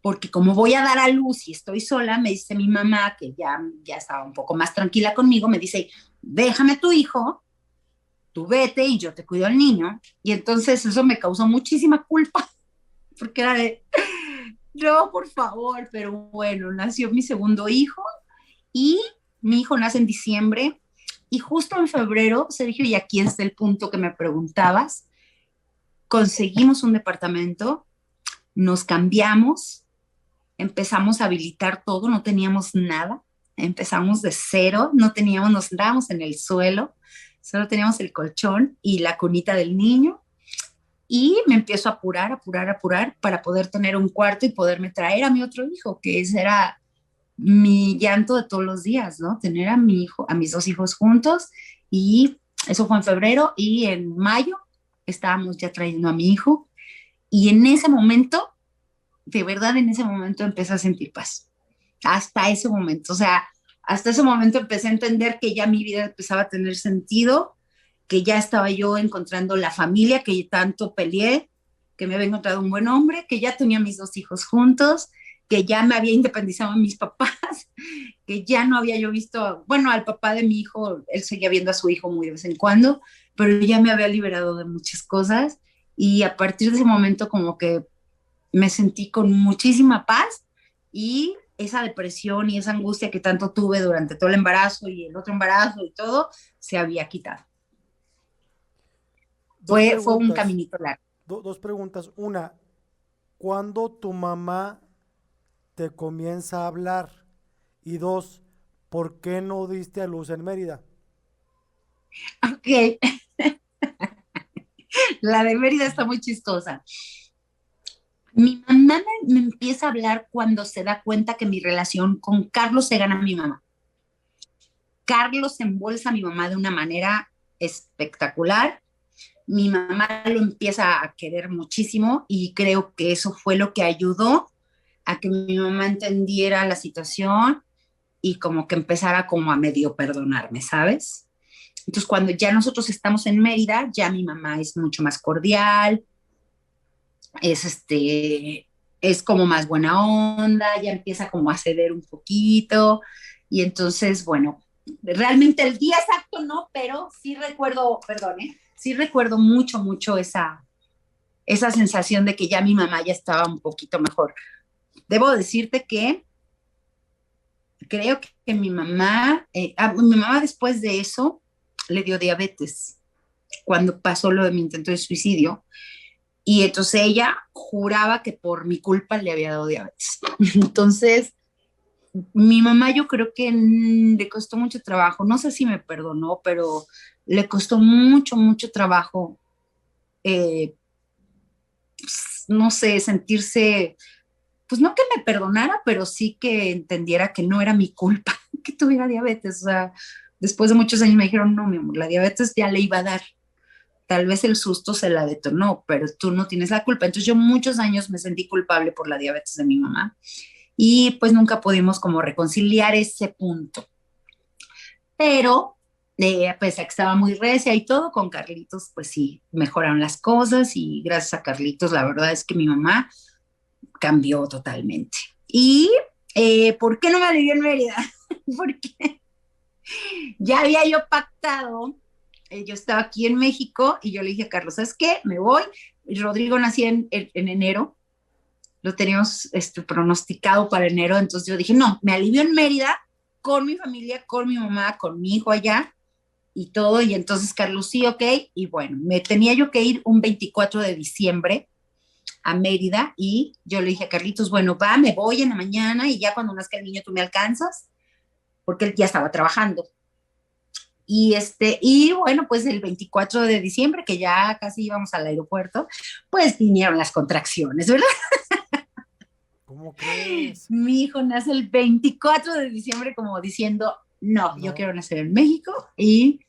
porque como voy a dar a luz y estoy sola, me dice mi mamá, que ya estaba un poco más tranquila conmigo, me dice, déjame a tu hijo, tú vete y yo te cuido al niño. Y entonces eso me causó muchísima culpa, porque era de, no, por favor, pero bueno, nació mi segundo hijo y mi hijo nace en diciembre y justo en febrero, Sergio, y aquí es el punto que me preguntabas, conseguimos un departamento, nos cambiamos, empezamos a habilitar todo, no teníamos nada, empezamos de cero, no teníamos, nos dábamos en el suelo, solo teníamos el colchón y la cunita del niño y me empiezo a apurar, apurar, apurar para poder tener un cuarto y poderme traer a mi otro hijo, que ese era mi llanto de todos los días, ¿no? Tener a mi hijo, a mis dos hijos juntos y eso fue en febrero y en mayo estábamos ya trayendo a mi hijo y en ese momento, de verdad en ese momento empecé a sentir paz. Hasta ese momento, o sea, hasta ese momento empecé a entender que ya mi vida empezaba a tener sentido, que ya estaba yo encontrando la familia que tanto peleé, que me había encontrado un buen hombre, que ya tenía mis dos hijos juntos, que ya me había independizado a mis papás, que ya no había yo visto, bueno, al papá de mi hijo, él seguía viendo a su hijo muy de vez en cuando, pero ya me había liberado de muchas cosas y a partir de ese momento como que me sentí con muchísima paz y esa depresión y esa angustia que tanto tuve durante todo el embarazo y el otro embarazo y todo, se había quitado. Dos Fue un preguntas, caminito largo. dos preguntas. Una, ¿cuándo tu mamá te comienza a hablar? Y dos, ¿por qué no diste a luz en Mérida? Ok, la de Mérida está muy chistosa. Mi mamá me empieza a hablar cuando se da cuenta que mi relación con Carlos se gana a mi mamá. Carlos embolsa a mi mamá de una manera espectacular. Mi mamá lo empieza a querer muchísimo y creo que eso fue lo que ayudó a que mi mamá entendiera la situación y como que empezara como a medio perdonarme, ¿sabes? Entonces cuando ya nosotros estamos en Mérida, ya mi mamá es mucho más cordial, es es como más buena onda, ya empieza como a ceder un poquito y entonces, bueno, realmente el día exacto no, pero sí recuerdo, perdón, sí recuerdo mucho, mucho esa sensación de que ya mi mamá ya estaba un poquito mejor. Debo decirte que creo que mi mamá después de eso le dio diabetes cuando pasó lo de mi intento de suicidio. Y entonces ella juraba que por mi culpa le había dado diabetes. Entonces, mi mamá yo creo que le costó mucho trabajo, no sé si me perdonó, pero le costó mucho, mucho trabajo, eh, no sé, sentirse, pues no que me perdonara, pero sí que entendiera que no era mi culpa que tuviera diabetes. O sea, después de muchos años me dijeron, no, mi amor, la diabetes ya le iba a dar. Tal vez el susto se la detonó, pero tú no tienes la culpa. Entonces yo muchos años me sentí culpable por la diabetes de mi mamá y pues nunca pudimos como reconciliar ese punto. Pero pese a que estaba muy recia y todo, con Carlitos pues sí, mejoraron las cosas y gracias a Carlitos la verdad es que mi mamá cambió totalmente. ¿Y por qué no me vivió en Mérida? Porque ya había yo pactado, yo estaba aquí en México y yo le dije a Carlos, ¿sabes qué? Me voy. Y Rodrigo nacía en enero, lo teníamos pronosticado para enero, entonces yo dije, no, me alivio en Mérida con mi familia, con mi mamá, con mi hijo allá y todo, y entonces Carlos, sí, ok, y bueno, me tenía yo que ir un 24 de diciembre a Mérida y yo le dije a Carlitos, bueno, va, me voy en la mañana y ya cuando nazca el niño tú me alcanzas, porque él ya estaba trabajando. Y bueno, pues el 24 de diciembre, que ya casi íbamos al aeropuerto, pues vinieron las contracciones, ¿verdad? ¿Cómo crees? Mi hijo nace el 24 de diciembre como diciendo, no, yo No. quiero nacer en México y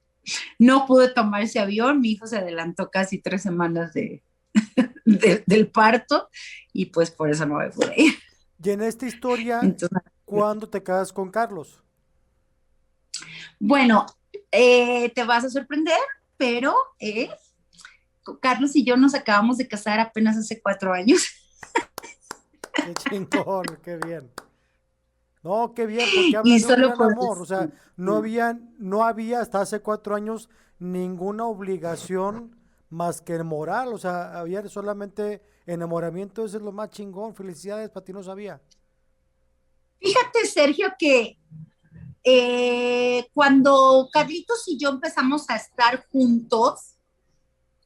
no pude tomar ese avión, mi hijo se adelantó casi 3 semanas del parto y pues por eso no me pude ir. Y en esta historia, Entonces, ¿cuándo te casas con Carlos? bueno, te vas a sorprender, pero Carlos y yo nos acabamos de casar apenas hace 4 años. Qué chingón, qué bien. No, qué bien, porque habla Y de un solo gran por amor. O sea, no había hasta hace 4 años ninguna obligación más que moral. O sea, había solamente enamoramiento. Eso es lo más chingón. Felicidades, para ti no sabía. fíjate, Sergio, que cuando Carlitos y yo empezamos a estar juntos,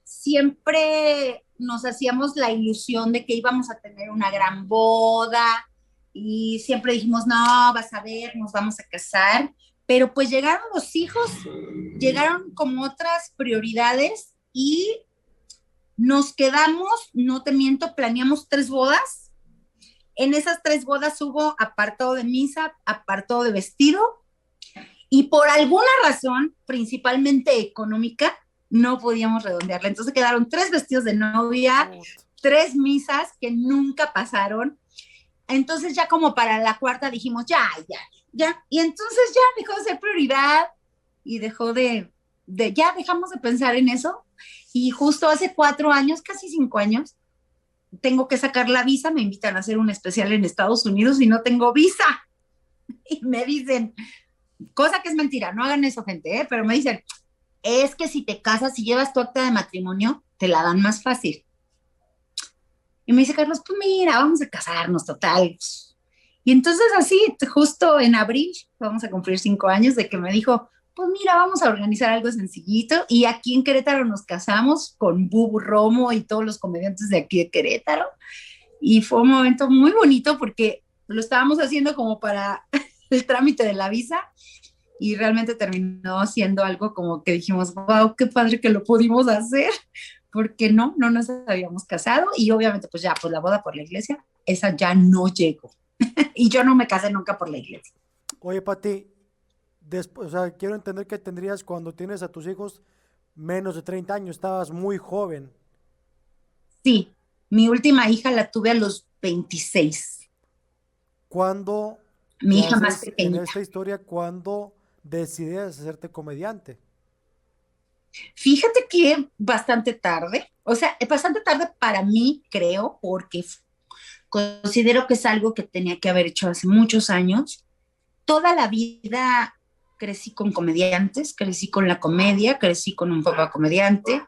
siempre nos hacíamos la ilusión de que íbamos a tener una gran boda y siempre dijimos, no, vas a ver, nos vamos a casar, pero pues llegaron los hijos, llegaron como otras prioridades y nos quedamos, no te miento, planeamos 3 bodas. En esas 3 bodas hubo apartado de misa, apartado de vestido y por alguna razón, principalmente económica, no podíamos redondearla. Entonces quedaron 3 vestidos de novia, Put. 3 misas que nunca pasaron. Entonces ya como para la cuarta dijimos, ya, ya, ya. Y entonces ya dejó de ser prioridad y ya dejamos de pensar en eso. Y justo hace 4 años, casi 5 años, tengo que sacar la visa, me invitan a hacer un especial en Estados Unidos y no tengo visa. Y me dicen, cosa que es mentira, no hagan eso, gente, ¿eh? Pero me dicen, es que si te casas, si llevas tu acta de matrimonio, te la dan más fácil. Y me dice Carlos, pues mira, vamos a casarnos, total. Y entonces así, justo en abril, vamos a cumplir 5 años de que me dijo, pues mira, vamos a organizar algo sencillito. Y aquí en Querétaro nos casamos con Bubu Romo y todos los comediantes de aquí de Querétaro. Y fue un momento muy bonito porque lo estábamos haciendo como para el trámite de la visa y realmente terminó siendo algo como que dijimos, wow, qué padre que lo pudimos hacer, porque no nos habíamos casado y obviamente pues ya, pues la boda por la iglesia, esa ya no llegó. Y yo no me casé nunca por la iglesia. Oye, Pati, después, o sea, quiero entender que tendrías cuando tienes a tus hijos menos de 30 años. Estabas muy joven. Sí, mi última hija la tuve a los 26, ¿Cuándo mi te hija más haces en pequeñita. esta historia, cuándo decides hacerte comediante? Fíjate que bastante tarde, o sea, bastante tarde para mí, creo, porque considero que es algo que tenía que haber hecho hace muchos años. Toda la vida crecí con comediantes, crecí con la comedia, crecí con un papá comediante,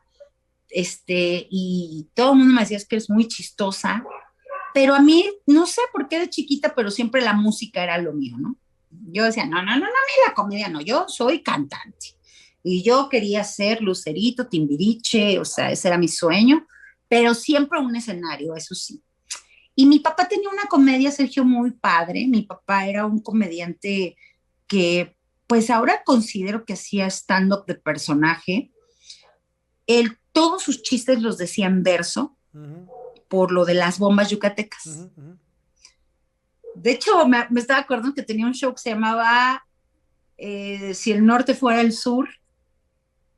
y todo el mundo me decía es que eres muy chistosa, pero a mí, no sé por qué de chiquita, pero siempre la música era lo mío, ¿no? Yo decía, no, no, no, no, a mí la comedia no, yo soy cantante. Y yo quería ser Lucerito, Timbiriche, o sea, ese era mi sueño, pero siempre un escenario, eso sí. Y mi papá tenía una comedia, Sergio, muy padre. Mi papá era un comediante que, pues ahora considero que hacía stand-up de personaje. Él, todos sus chistes los decía en verso Ujú, por lo de las bombas yucatecas. ujú, ujú. De hecho, me estaba acordando que tenía un show que se llamaba Si el norte fuera el sur,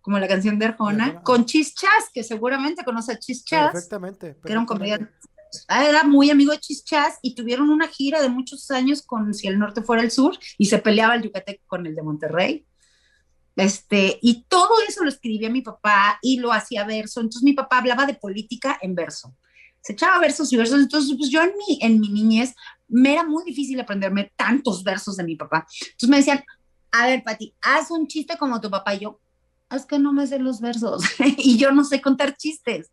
como la canción de De Arjona, Arjona, con ajá. Chis Chas, que seguramente conoce a Chis Chas, Perfectamente, que era un perfectamente. comediante. Era muy amigo de Chis Chas y tuvieron una gira de muchos años con Si el norte fuera el sur y se peleaba el Yucatec con el de Monterrey. Y todo eso lo escribía mi papá y lo hacía verso. Entonces mi papá hablaba de política en verso. Se echaba versos y versos. Entonces, pues yo en mi niñez me era muy difícil aprenderme tantos versos de mi papá. Entonces me decían, a ver, Pati, haz un chiste como tu papá. Y yo, es que no me sé los versos y yo no sé contar chistes.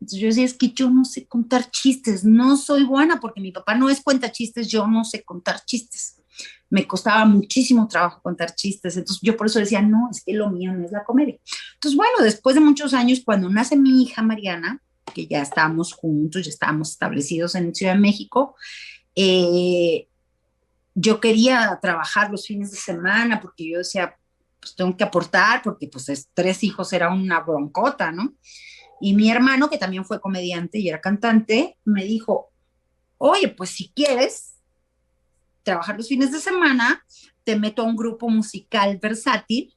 Entonces yo decía, es que yo no sé contar chistes, no soy buena porque mi papá no es cuenta chistes, yo no sé contar chistes. Me costaba muchísimo trabajo contar chistes, entonces yo por eso decía, no, es que lo mío no es la comedia. Entonces, bueno, después de muchos años, cuando nace mi hija Mariana, que ya estábamos juntos, ya estábamos establecidos en Ciudad de México, eh, yo quería trabajar los fines de semana porque yo decía, pues tengo que aportar, porque pues 3 hijos era una broncota, ¿no? Y mi hermano, que también fue comediante y era cantante, me dijo, oye, pues si quieres trabajar los fines de semana, te meto a un grupo musical versátil,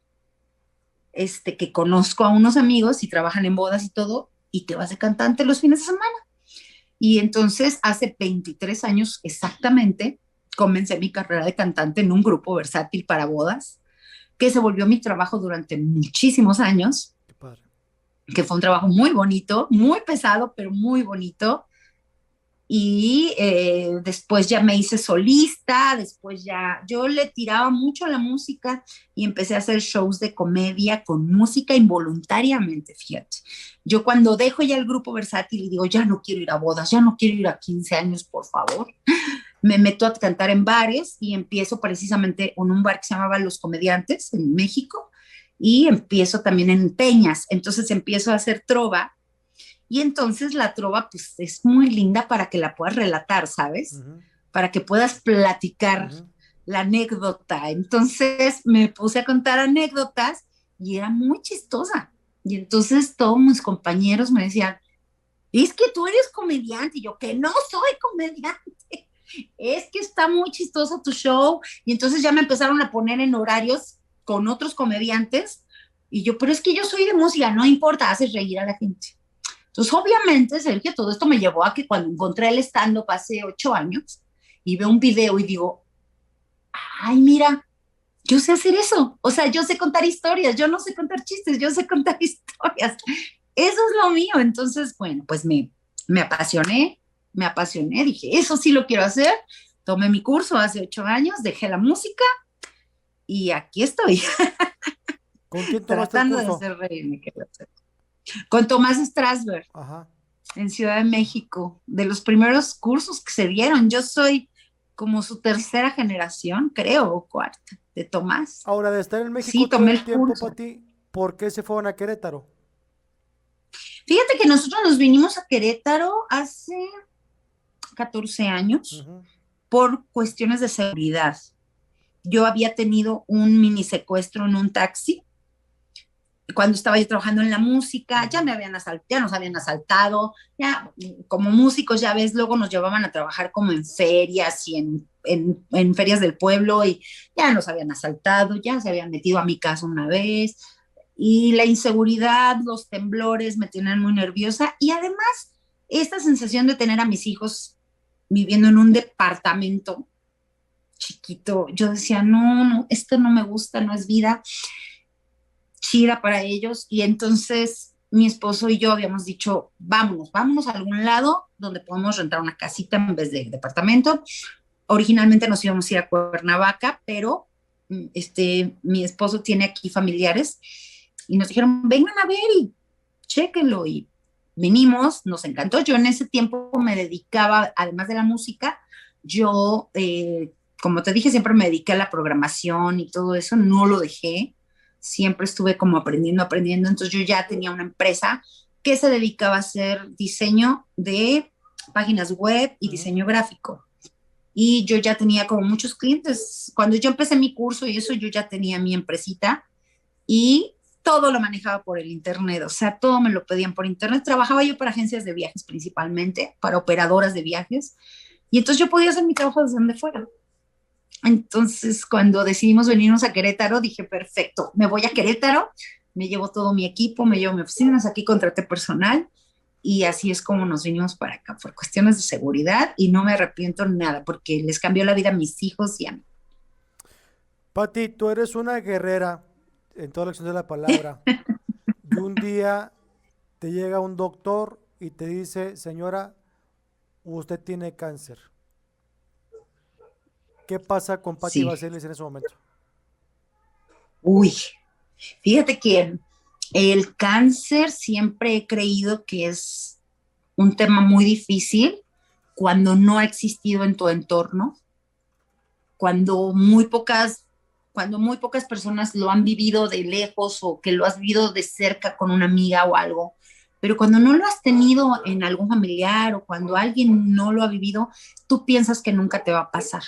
que conozco a unos amigos y trabajan en bodas y todo, y te vas de cantante los fines de semana. Y entonces hace 23 años exactamente comencé mi carrera de cantante en un grupo versátil para bodas, que se volvió mi trabajo durante muchísimos años, Qué padre. que fue un trabajo muy bonito, muy pesado, pero muy bonito. Y después ya me hice solista, después ya yo le tiraba mucho a la música y empecé a hacer shows de comedia con música involuntariamente, fíjate. Yo cuando dejo ya el grupo versátil y digo, ya no quiero ir a bodas, ya no quiero ir a 15 años, por favor, me meto a cantar en bares y empiezo precisamente en un bar que se llamaba Los Comediantes en México y empiezo también en peñas, entonces empiezo a hacer trova y entonces la trova pues es muy linda para que la puedas relatar, ¿sabes? Ujú, Para que puedas platicar ujú. la anécdota. Entonces me puse a contar anécdotas y era muy chistosa. Y entonces todos mis compañeros me decían, es que tú eres comediante. Y yo, que no soy comediante. Es que está muy chistoso tu show. Y entonces ya me empezaron a poner en horarios con otros comediantes. Y yo, pero es que yo soy de música, no importa, haces reír a la gente. Entonces, obviamente, Sergio, todo esto me llevó a que cuando encontré el stand-up hace 8 años y veo un video y digo, ay, mira, yo sé hacer eso. O sea, yo sé contar historias, yo no sé contar chistes, yo sé contar historias. Eso es lo mío. Entonces, bueno, pues me apasioné, dije, eso sí lo quiero hacer. Tomé mi curso hace 8 años, dejé la música y aquí estoy, ¿Con quién tomaste el tratando de curso? hacer reír. Con Tomás Strasberg Ajá. en Ciudad de México, de los primeros cursos que se dieron. Yo soy como su tercera generación, creo, o cuarta, de Tomás. Ahora, de estar en Sí, México todo tomé el el tiempo curso. para ti, ¿por qué se fueron a Querétaro? Fíjate que nosotros nos vinimos a Querétaro hace 14 años Ujú, por cuestiones de seguridad. Yo había tenido un mini secuestro en un taxi cuando estaba yo trabajando en la música, ya ujú. ya nos habían asaltado, ya como músicos, ya ves, luego nos llevaban a trabajar como en ferias y en ferias del pueblo y ya nos habían asaltado, ya se habían metido a mi casa una vez y la inseguridad, los temblores me tenían muy nerviosa y además esta sensación de tener a mis hijos viviendo en un departamento chiquito, yo decía, no, no, esto no me gusta, no es vida chida para ellos y entonces mi esposo y yo habíamos dicho, vámonos a algún lado donde podamos rentar una casita en vez de departamento. Originalmente nos íbamos a ir a Cuernavaca, pero mi esposo tiene aquí familiares y nos dijeron, vengan a ver y chéquenlo y vinimos, nos encantó. Yo en ese tiempo me dedicaba, además de la música, yo, como te dije, siempre me dediqué a la programación y todo eso, no lo dejé, siempre estuve como aprendiendo, entonces yo ya tenía una empresa que se dedicaba a hacer diseño de páginas web y Ujú. diseño gráfico. Y yo ya tenía como muchos clientes. Cuando yo empecé mi curso y eso, yo ya tenía mi empresita y todo lo manejaba por el internet, o sea, todo me lo pedían por internet. Trabajaba yo para agencias de viajes principalmente, para operadoras de viajes, y entonces yo podía hacer mi trabajo desde donde fuera. Entonces, cuando decidimos venirnos a Querétaro, dije, perfecto, me voy a Querétaro, me llevo todo mi equipo, me llevo mi oficina, aquí contraté personal, y así es como nos vinimos para acá, por cuestiones de seguridad, y no me arrepiento nada, porque les cambió la vida a mis hijos y a mí. Pati, tú eres una guerrera en toda la acción de la palabra. Y un día te llega un doctor y te dice, señora, usted tiene cáncer. ¿Qué pasa con Pati Sí. Vaselis en ese momento? Uy, fíjate que el cáncer siempre he creído que es un tema muy difícil cuando no ha existido en tu entorno, cuando muy pocas, cuando muy pocas personas lo han vivido de lejos o que lo has vivido de cerca con una amiga o algo. Pero cuando no lo has tenido en algún familiar o cuando alguien no lo ha vivido, tú piensas que nunca te va a pasar.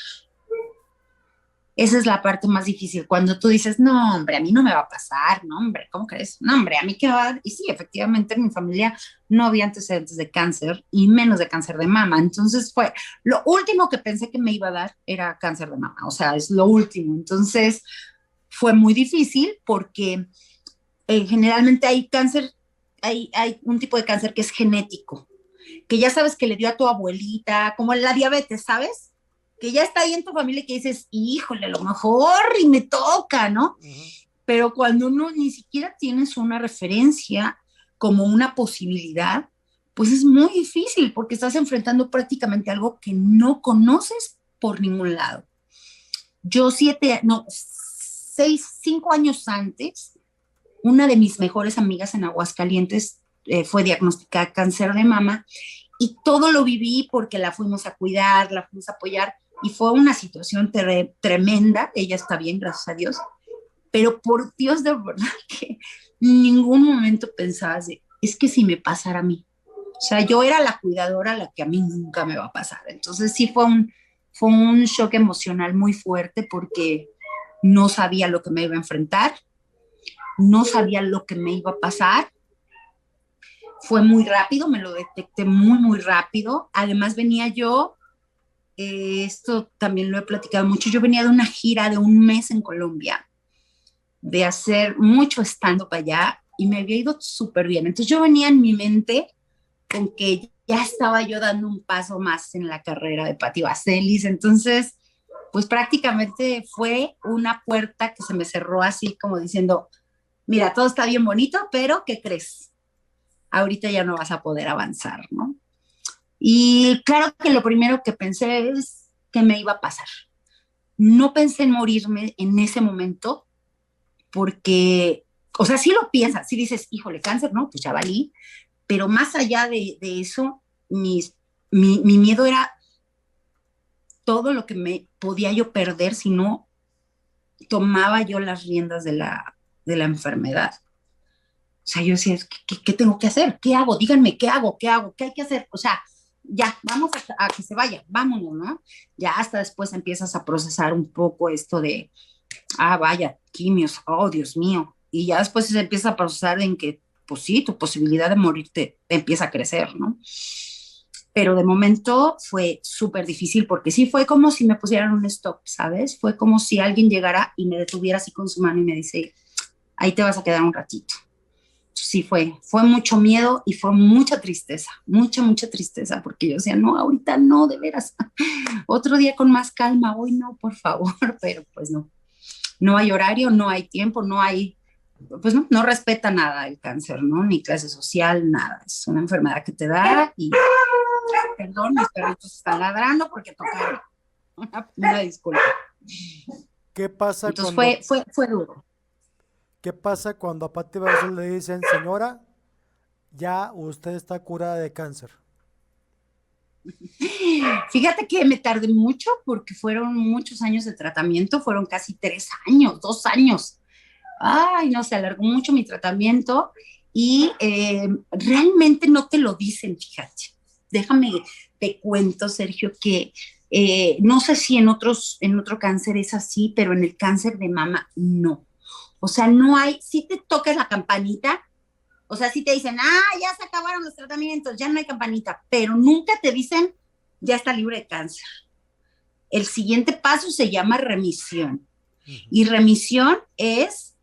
Esa es la parte más difícil, cuando tú dices, no, hombre, a mí no me va a pasar, no, hombre, ¿cómo crees? No, hombre, a mí qué va a dar. Y sí, efectivamente, en mi familia no había antecedentes de cáncer y menos de cáncer de mama. Entonces fue, lo último que pensé que me iba a dar era cáncer de mama, o sea, es lo último. Entonces fue muy difícil porque generalmente hay cáncer hay un tipo de cáncer que es genético, que ya sabes que le dio a tu abuelita, como la diabetes, ¿sabes? Que ya está ahí en tu familia y que dices, híjole, a lo mejor y me toca, ¿no? Ujú. Pero cuando no ni siquiera tienes una referencia como una posibilidad, pues es muy difícil porque estás enfrentando prácticamente algo que no conoces por ningún lado. Yo 5 años antes, una de mis mejores amigas en Aguascalientes fue diagnosticada cáncer de mama y todo lo viví porque la fuimos a cuidar, la fuimos a apoyar y fue una situación tremenda. Ella está bien, gracias a Dios, pero por Dios, de verdad que en ningún momento pensabas de, es que si me pasara a mí. O sea, yo era la cuidadora, la que a mí nunca me va a pasar. Entonces sí fue un shock emocional muy fuerte porque no sabía lo que me iba a enfrentar, no sabía lo que me iba a pasar. Fue muy rápido, me lo detecté muy, muy rápido. Además venía yo, esto también lo he platicado mucho, yo venía de una gira de un mes en Colombia, de hacer mucho stand-up allá y me había ido súper bien. Entonces yo venía en mi mente con que ya estaba yo dando un paso más en la carrera de Patti Vaselis. Entonces, pues prácticamente fue una puerta que se me cerró así como diciendo, mira, todo está bien bonito, pero ¿qué crees? Ahorita ya no vas a poder avanzar, ¿no? Y claro que lo primero que pensé es que me iba a pasar. No pensé en morirme en ese momento porque, o sea, sí lo piensas, sí dices, híjole, cáncer, ¿no? Pues ya valí, pero más allá de eso, mi miedo era todo lo que me podía yo perder si no tomaba yo las riendas de la enfermedad. O sea, yo decía, ¿qué tengo que hacer? ¿Qué hago? Díganme, ¿qué hago? ¿Qué hago? ¿Qué hay que hacer? O sea, ya, vamos a que se vaya, vámonos, ¿no? Ya hasta después empiezas a procesar un poco esto de, vaya, quimios, oh, Dios mío. Y ya después se empieza a procesar en que, pues sí, tu posibilidad de morirte empieza a crecer, ¿no? Pero de momento fue súper difícil porque sí fue como si me pusieran un stop, ¿sabes? Fue como si alguien llegara y me detuviera así con su mano y me dice, ahí te vas a quedar un ratito. Sí fue mucho miedo y fue mucha tristeza, mucha tristeza, porque yo decía, no, ahorita no, de veras, otro día con más calma, hoy no, por favor, pero pues no, no hay horario, no hay tiempo, no hay, pues no, no respeta nada el cáncer, ¿no? Ni clase social, nada, es una enfermedad que te da y, perdón, mis perritos están ladrando porque tocaron, una disculpa. ¿Qué pasa Entonces cuando, fue duro. qué pasa cuando a Patti Vaselis le dicen, señora, ya usted está curada de cáncer? Fíjate que me tardé mucho porque fueron muchos años de tratamiento, fueron casi 3 años, 2 años. Ay, no, se alargó mucho mi tratamiento y realmente no te lo dicen, fíjate. Déjame, te cuento, Sergio, que no sé si en otro cáncer es así, pero en el cáncer de mama no. O sea, no hay, si te tocas la campanita, o sea, si te dicen, ya se acabaron los tratamientos, ya no hay campanita, pero nunca te dicen, ya está libre de cáncer. El siguiente paso se llama remisión. Ujú. Y remisión es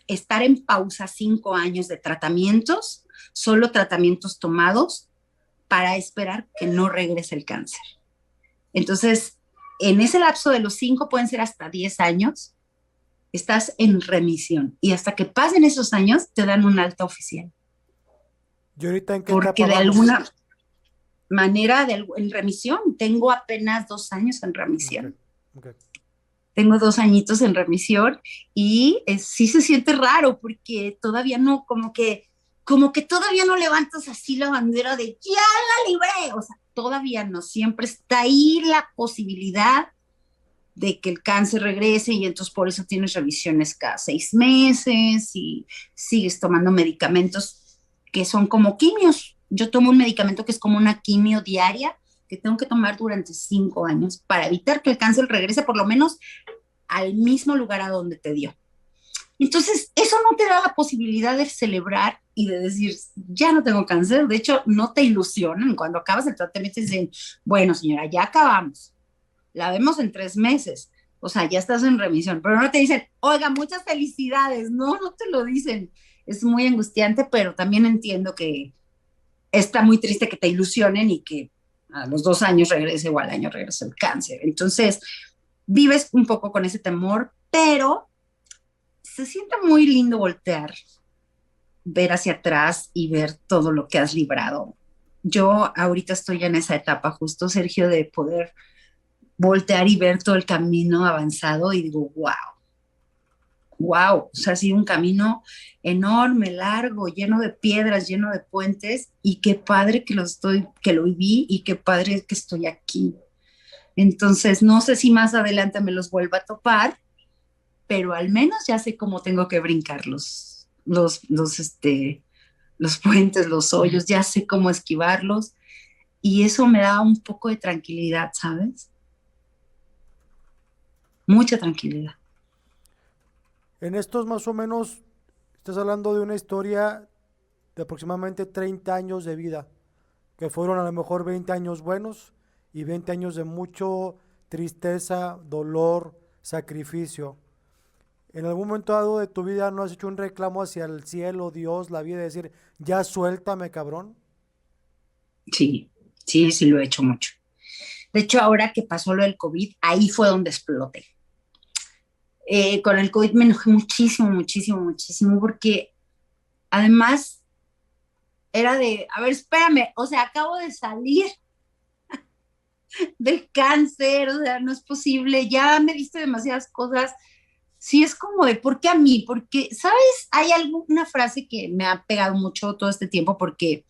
estar en pausa 5 años de tratamientos, solo tratamientos tomados para esperar que no regrese el cáncer. Entonces, en ese lapso de los 5 pueden ser hasta 10 años, estás en remisión y hasta que pasen esos años te dan un alta oficial. ¿Y ahorita en qué Porque etapa de vamos? alguna manera, en remisión, tengo apenas 2 años en Ok, remisión. ok. Tengo 2 añitos en remisión y sí se siente raro porque todavía no, como que todavía no levantas así la bandera de ya la libré, o sea, todavía no, siempre está ahí la posibilidad de que el cáncer regrese y entonces por eso tienes revisiones cada 6 meses y sigues tomando medicamentos que son como quimios. Yo tomo un medicamento que es como una quimio diaria que tengo que tomar durante 5 años para evitar que el cáncer regrese por lo menos al mismo lugar a donde te dio. Entonces, eso no te da la posibilidad de celebrar y de decir, ya no tengo cáncer. De hecho, no te ilusionan. Cuando acabas el tratamiento, dicen, bueno, señora, ya acabamos. La vemos en 3 meses. O sea, ya estás en remisión. Pero no te dicen, oiga, muchas felicidades. No, no te lo dicen. es muy angustiante, pero también entiendo que está muy triste que te ilusionen y que a los 2 años regrese o al año regrese el cáncer. Entonces, vives un poco con ese temor, pero se siente muy lindo voltear, ver hacia atrás y ver todo lo que has librado. Yo ahorita estoy en esa etapa justo, Sergio, de poder voltear y ver todo el camino avanzado y digo, wow, wow, o sea, ha sido un camino enorme, largo, lleno de piedras, lleno de puentes, y qué padre que lo viví y qué padre que estoy aquí. Entonces, no sé si más adelante me los vuelva a topar, pero al menos ya sé cómo tengo que brincar los puentes, los hoyos, ya sé cómo esquivarlos, y eso me da un poco de tranquilidad, ¿sabes? Mucha tranquilidad. En estos más o menos, estás hablando de una historia de aproximadamente 30 años de vida, que fueron a lo mejor 20 años buenos y 20 años de mucho tristeza, dolor, sacrificio. ¿En algún momento dado de tu vida no has hecho un reclamo hacia el cielo, Dios, la vida, y decir, ya suéltame, cabrón? Sí, sí, sí lo he hecho mucho. De hecho, ahora que pasó lo del COVID, ahí fue donde exploté. Con el COVID me enojé muchísimo, muchísimo, muchísimo, porque además era de, a ver, espérame, o sea, acabo de salir del cáncer, o sea, no es posible, ya me diste demasiadas cosas. Sí, es como de, ¿por qué a mí? Porque, ¿sabes? Hay alguna frase que me ha pegado mucho todo este tiempo porque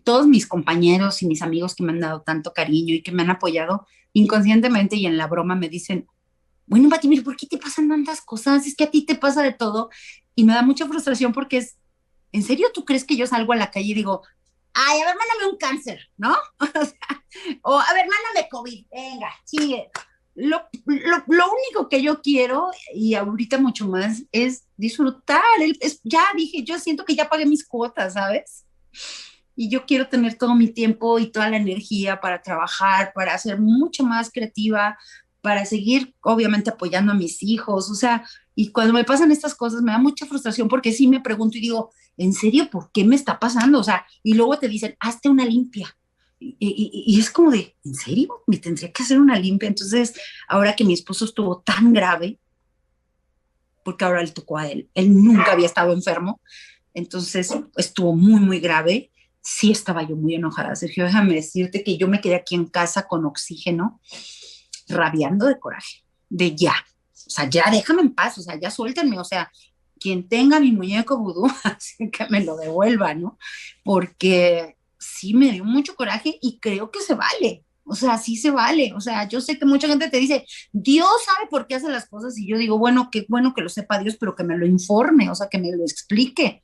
todos mis compañeros y mis amigos que me han dado tanto cariño y que me han apoyado inconscientemente y en la broma me dicen, bueno, Batimir, ¿por qué te pasan tantas cosas? Es que a ti te pasa de todo. Y me da mucha frustración porque es, ¿en serio tú crees que yo salgo a la calle y digo, ay, a ver, mándame un cáncer, ¿no? O sea, o a ver, mándame COVID, venga, sigue. Lo único que yo quiero, y ahorita mucho más, es disfrutar. Ya dije, yo siento que ya pagué mis cuotas, ¿sabes? Y yo quiero tener todo mi tiempo y toda la energía para trabajar, para ser mucho más creativa, para seguir, obviamente, apoyando a mis hijos. O sea, y cuando me pasan estas cosas me da mucha frustración porque sí me pregunto y digo, ¿en serio por qué me está pasando? O sea, y luego te dicen, hazte una limpia. Y es como de, ¿en serio? ¿Me tendría que hacer una limpia? Entonces, ahora que mi esposo estuvo tan grave, porque ahora le tocó a él nunca había estado enfermo, entonces estuvo muy, muy grave. Sí estaba yo muy enojada, Sergio. Déjame decirte que yo me quedé aquí en casa con oxígeno, rabiando de coraje, de ya. O sea, ya déjame en paz, o sea, ya suéltenme, o sea, quien tenga mi muñeco vudú, así que me lo devuelva, ¿no? Porque sí me dio mucho coraje y creo que se vale. O sea, sí se vale. O sea, yo sé que mucha gente te dice, Dios sabe por qué hace las cosas y yo digo, bueno, qué bueno que lo sepa Dios, pero que me lo informe, o sea, que me lo explique,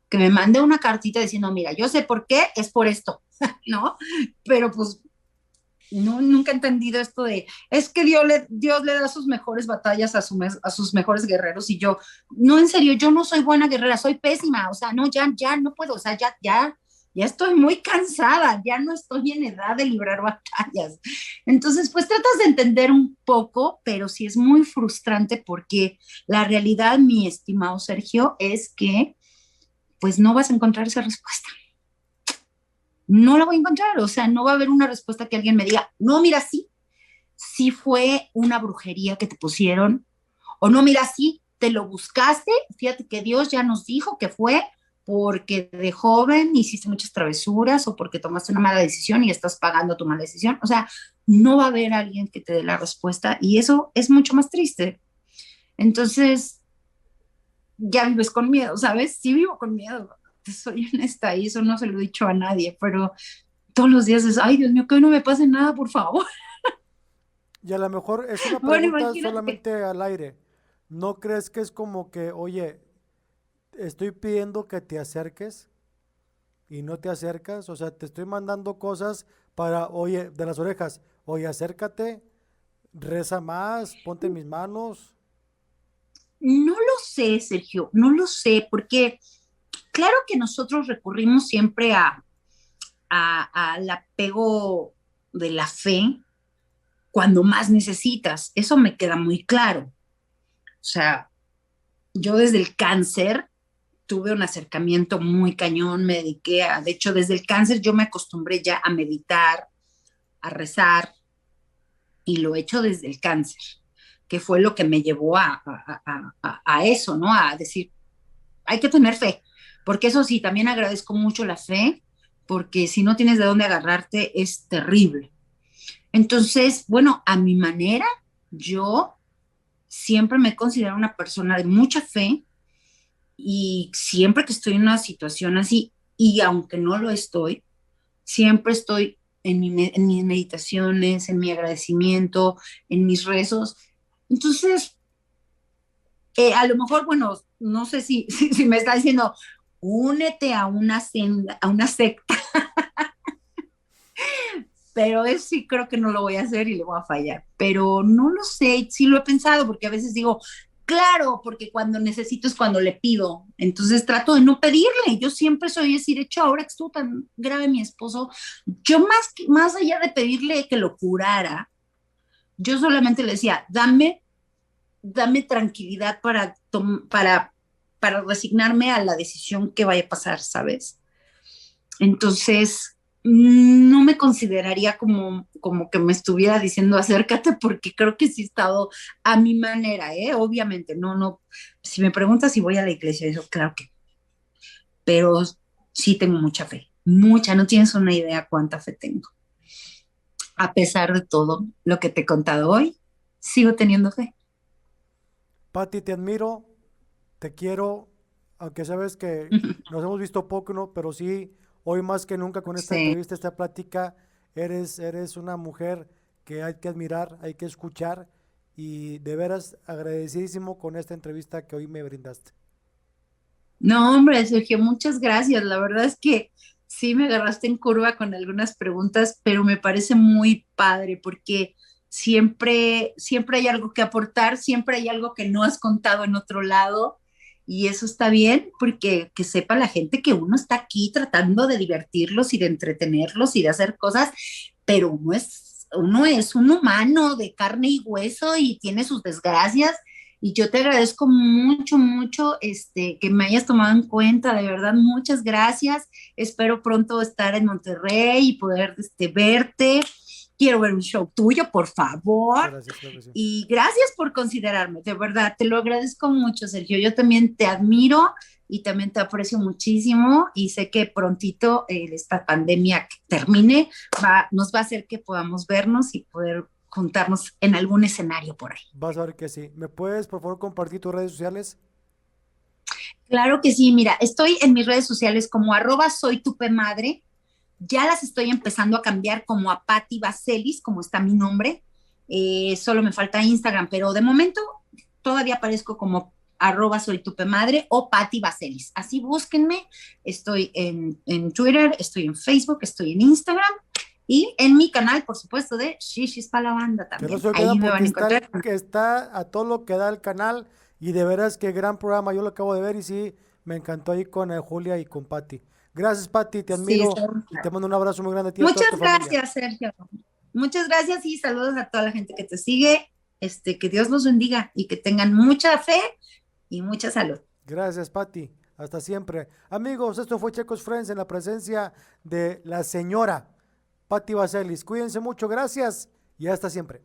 que me mande una cartita diciendo, mira, yo sé por qué, es por esto, ¿no? Pero pues no, nunca he entendido esto de, es que Dios le da sus mejores batallas a sus mejores guerreros y yo, no, en serio, yo no soy buena guerrera, soy pésima, o sea, no, ya no puedo, o sea, ya estoy muy cansada, ya no estoy en edad de librar batallas. Entonces, pues tratas de entender un poco, pero sí es muy frustrante porque la realidad, mi estimado Sergio, es que pues no vas a encontrar esa respuesta. No la voy a encontrar, o sea, no va a haber una respuesta que alguien me diga, no, mira, sí fue una brujería que te pusieron, o no, mira, sí, te lo buscaste, fíjate que Dios ya nos dijo que fue porque de joven hiciste muchas travesuras o porque tomaste una mala decisión y estás pagando tu mala decisión. O sea, no va a haber alguien que te dé la respuesta y eso es mucho más triste. Entonces, ya vives con miedo, ¿sabes? Sí vivo con miedo. Te soy honesta y eso no se lo he dicho a nadie, pero todos los días es, ay, Dios mío, que hoy no me pase nada, por favor. Y a lo mejor es una Bueno, pregunta imagínate. solamente al aire. ¿No crees que es como que, oye, estoy pidiendo que te acerques y no te acercas? O sea, te estoy mandando cosas para, oye, de las orejas, oye, acércate, reza más, ponte en mis manos. No lo sé, Sergio, no lo sé, porque claro que nosotros recurrimos siempre al apego de la fe cuando más necesitas. Eso me queda muy claro. O sea, yo desde el cáncer tuve un acercamiento muy cañón, me dediqué a, de hecho, desde el cáncer yo me acostumbré ya a meditar, a rezar, y lo he hecho desde el cáncer, que fue lo que me llevó a eso, ¿no? A decir, hay que tener fe, porque eso sí, también agradezco mucho la fe, porque si no tienes de dónde agarrarte es terrible. Entonces, bueno, a mi manera, yo siempre me considero una persona de mucha fe y siempre que estoy en una situación así, y aunque no lo estoy, siempre estoy en mis meditaciones, en mi agradecimiento, en mis rezos. Entonces, a lo mejor, bueno, no sé si me está diciendo, únete a una, senda, a una secta, pero eso sí creo que no lo voy a hacer y le voy a fallar. Pero no lo sé, sí lo he pensado, porque a veces digo, claro, porque cuando necesito es cuando le pido. Entonces trato de no pedirle. Yo siempre soy decir, de hecho, ahora que estuvo tan grave mi esposo, yo más allá de pedirle que lo curara, yo solamente le decía, dame tranquilidad para resignarme a la decisión que vaya a pasar, ¿sabes? Entonces, no me consideraría como que me estuviera diciendo acércate, porque creo que sí he estado a mi manera, ¿eh? Obviamente, no, si me preguntas si voy a la iglesia, eso claro que, pero sí tengo mucha fe, mucha, no tienes una idea cuánta fe tengo. A pesar de todo lo que te he contado hoy, sigo teniendo fe. Pati, te admiro, te quiero, aunque sabes que nos hemos visto poco, ¿no? Pero sí, hoy más que nunca con esta Sí. entrevista, esta plática, eres una mujer que hay que admirar, hay que escuchar y de veras agradecidísimo con esta entrevista que hoy me brindaste. No, hombre, Sergio, muchas gracias. La verdad es que sí me agarraste en curva con algunas preguntas, pero me parece muy padre porque siempre hay algo que aportar, siempre hay algo que no has contado en otro lado y eso está bien porque que sepa la gente que uno está aquí tratando de divertirlos y de entretenerlos y de hacer cosas, pero uno es un humano de carne y hueso y tiene sus desgracias y yo te agradezco mucho, mucho que me hayas tomado en cuenta, de verdad, muchas gracias. Espero pronto estar en Monterrey y poder verte. Quiero ver un show tuyo, por favor. Gracias, claro que sí. Y gracias por considerarme, de verdad, te lo agradezco mucho, Sergio. Yo también te admiro y también te aprecio muchísimo y sé que prontito esta pandemia que termine nos va a hacer que podamos vernos y poder juntarnos en algún escenario por ahí. Vas a ver que sí. ¿Me puedes, por favor, compartir tus redes sociales? Claro que sí, mira, estoy en mis redes sociales como @soytupemadre, ya las estoy empezando a cambiar como a Patti Vaselis, como está mi nombre, solo me falta Instagram, pero de momento todavía aparezco como @soytupemadre o Patti Vaselis, así búsquenme, estoy en Twitter, estoy en Facebook, estoy en Instagram y en mi canal, por supuesto, de Shishis para la banda Que no también, se olvida ahí me porque van a está, encontrar. que está a todo lo que da el canal y de veras qué gran programa. Yo lo acabo de ver y sí, me encantó ahí con Julia y con Patti. Gracias, Patti, te Sí, admiro y te mando un abrazo muy grande a ti y a toda muchas tu familia. gracias, Sergio. Muchas gracias y saludos a toda la gente que te sigue. Que Dios los bendiga y que tengan mucha fe y mucha salud. Gracias, Patti. Hasta siempre. Amigos, esto fue Checos Friends en la presencia de la señora Patti Vaselis. Cuídense mucho, gracias y hasta siempre.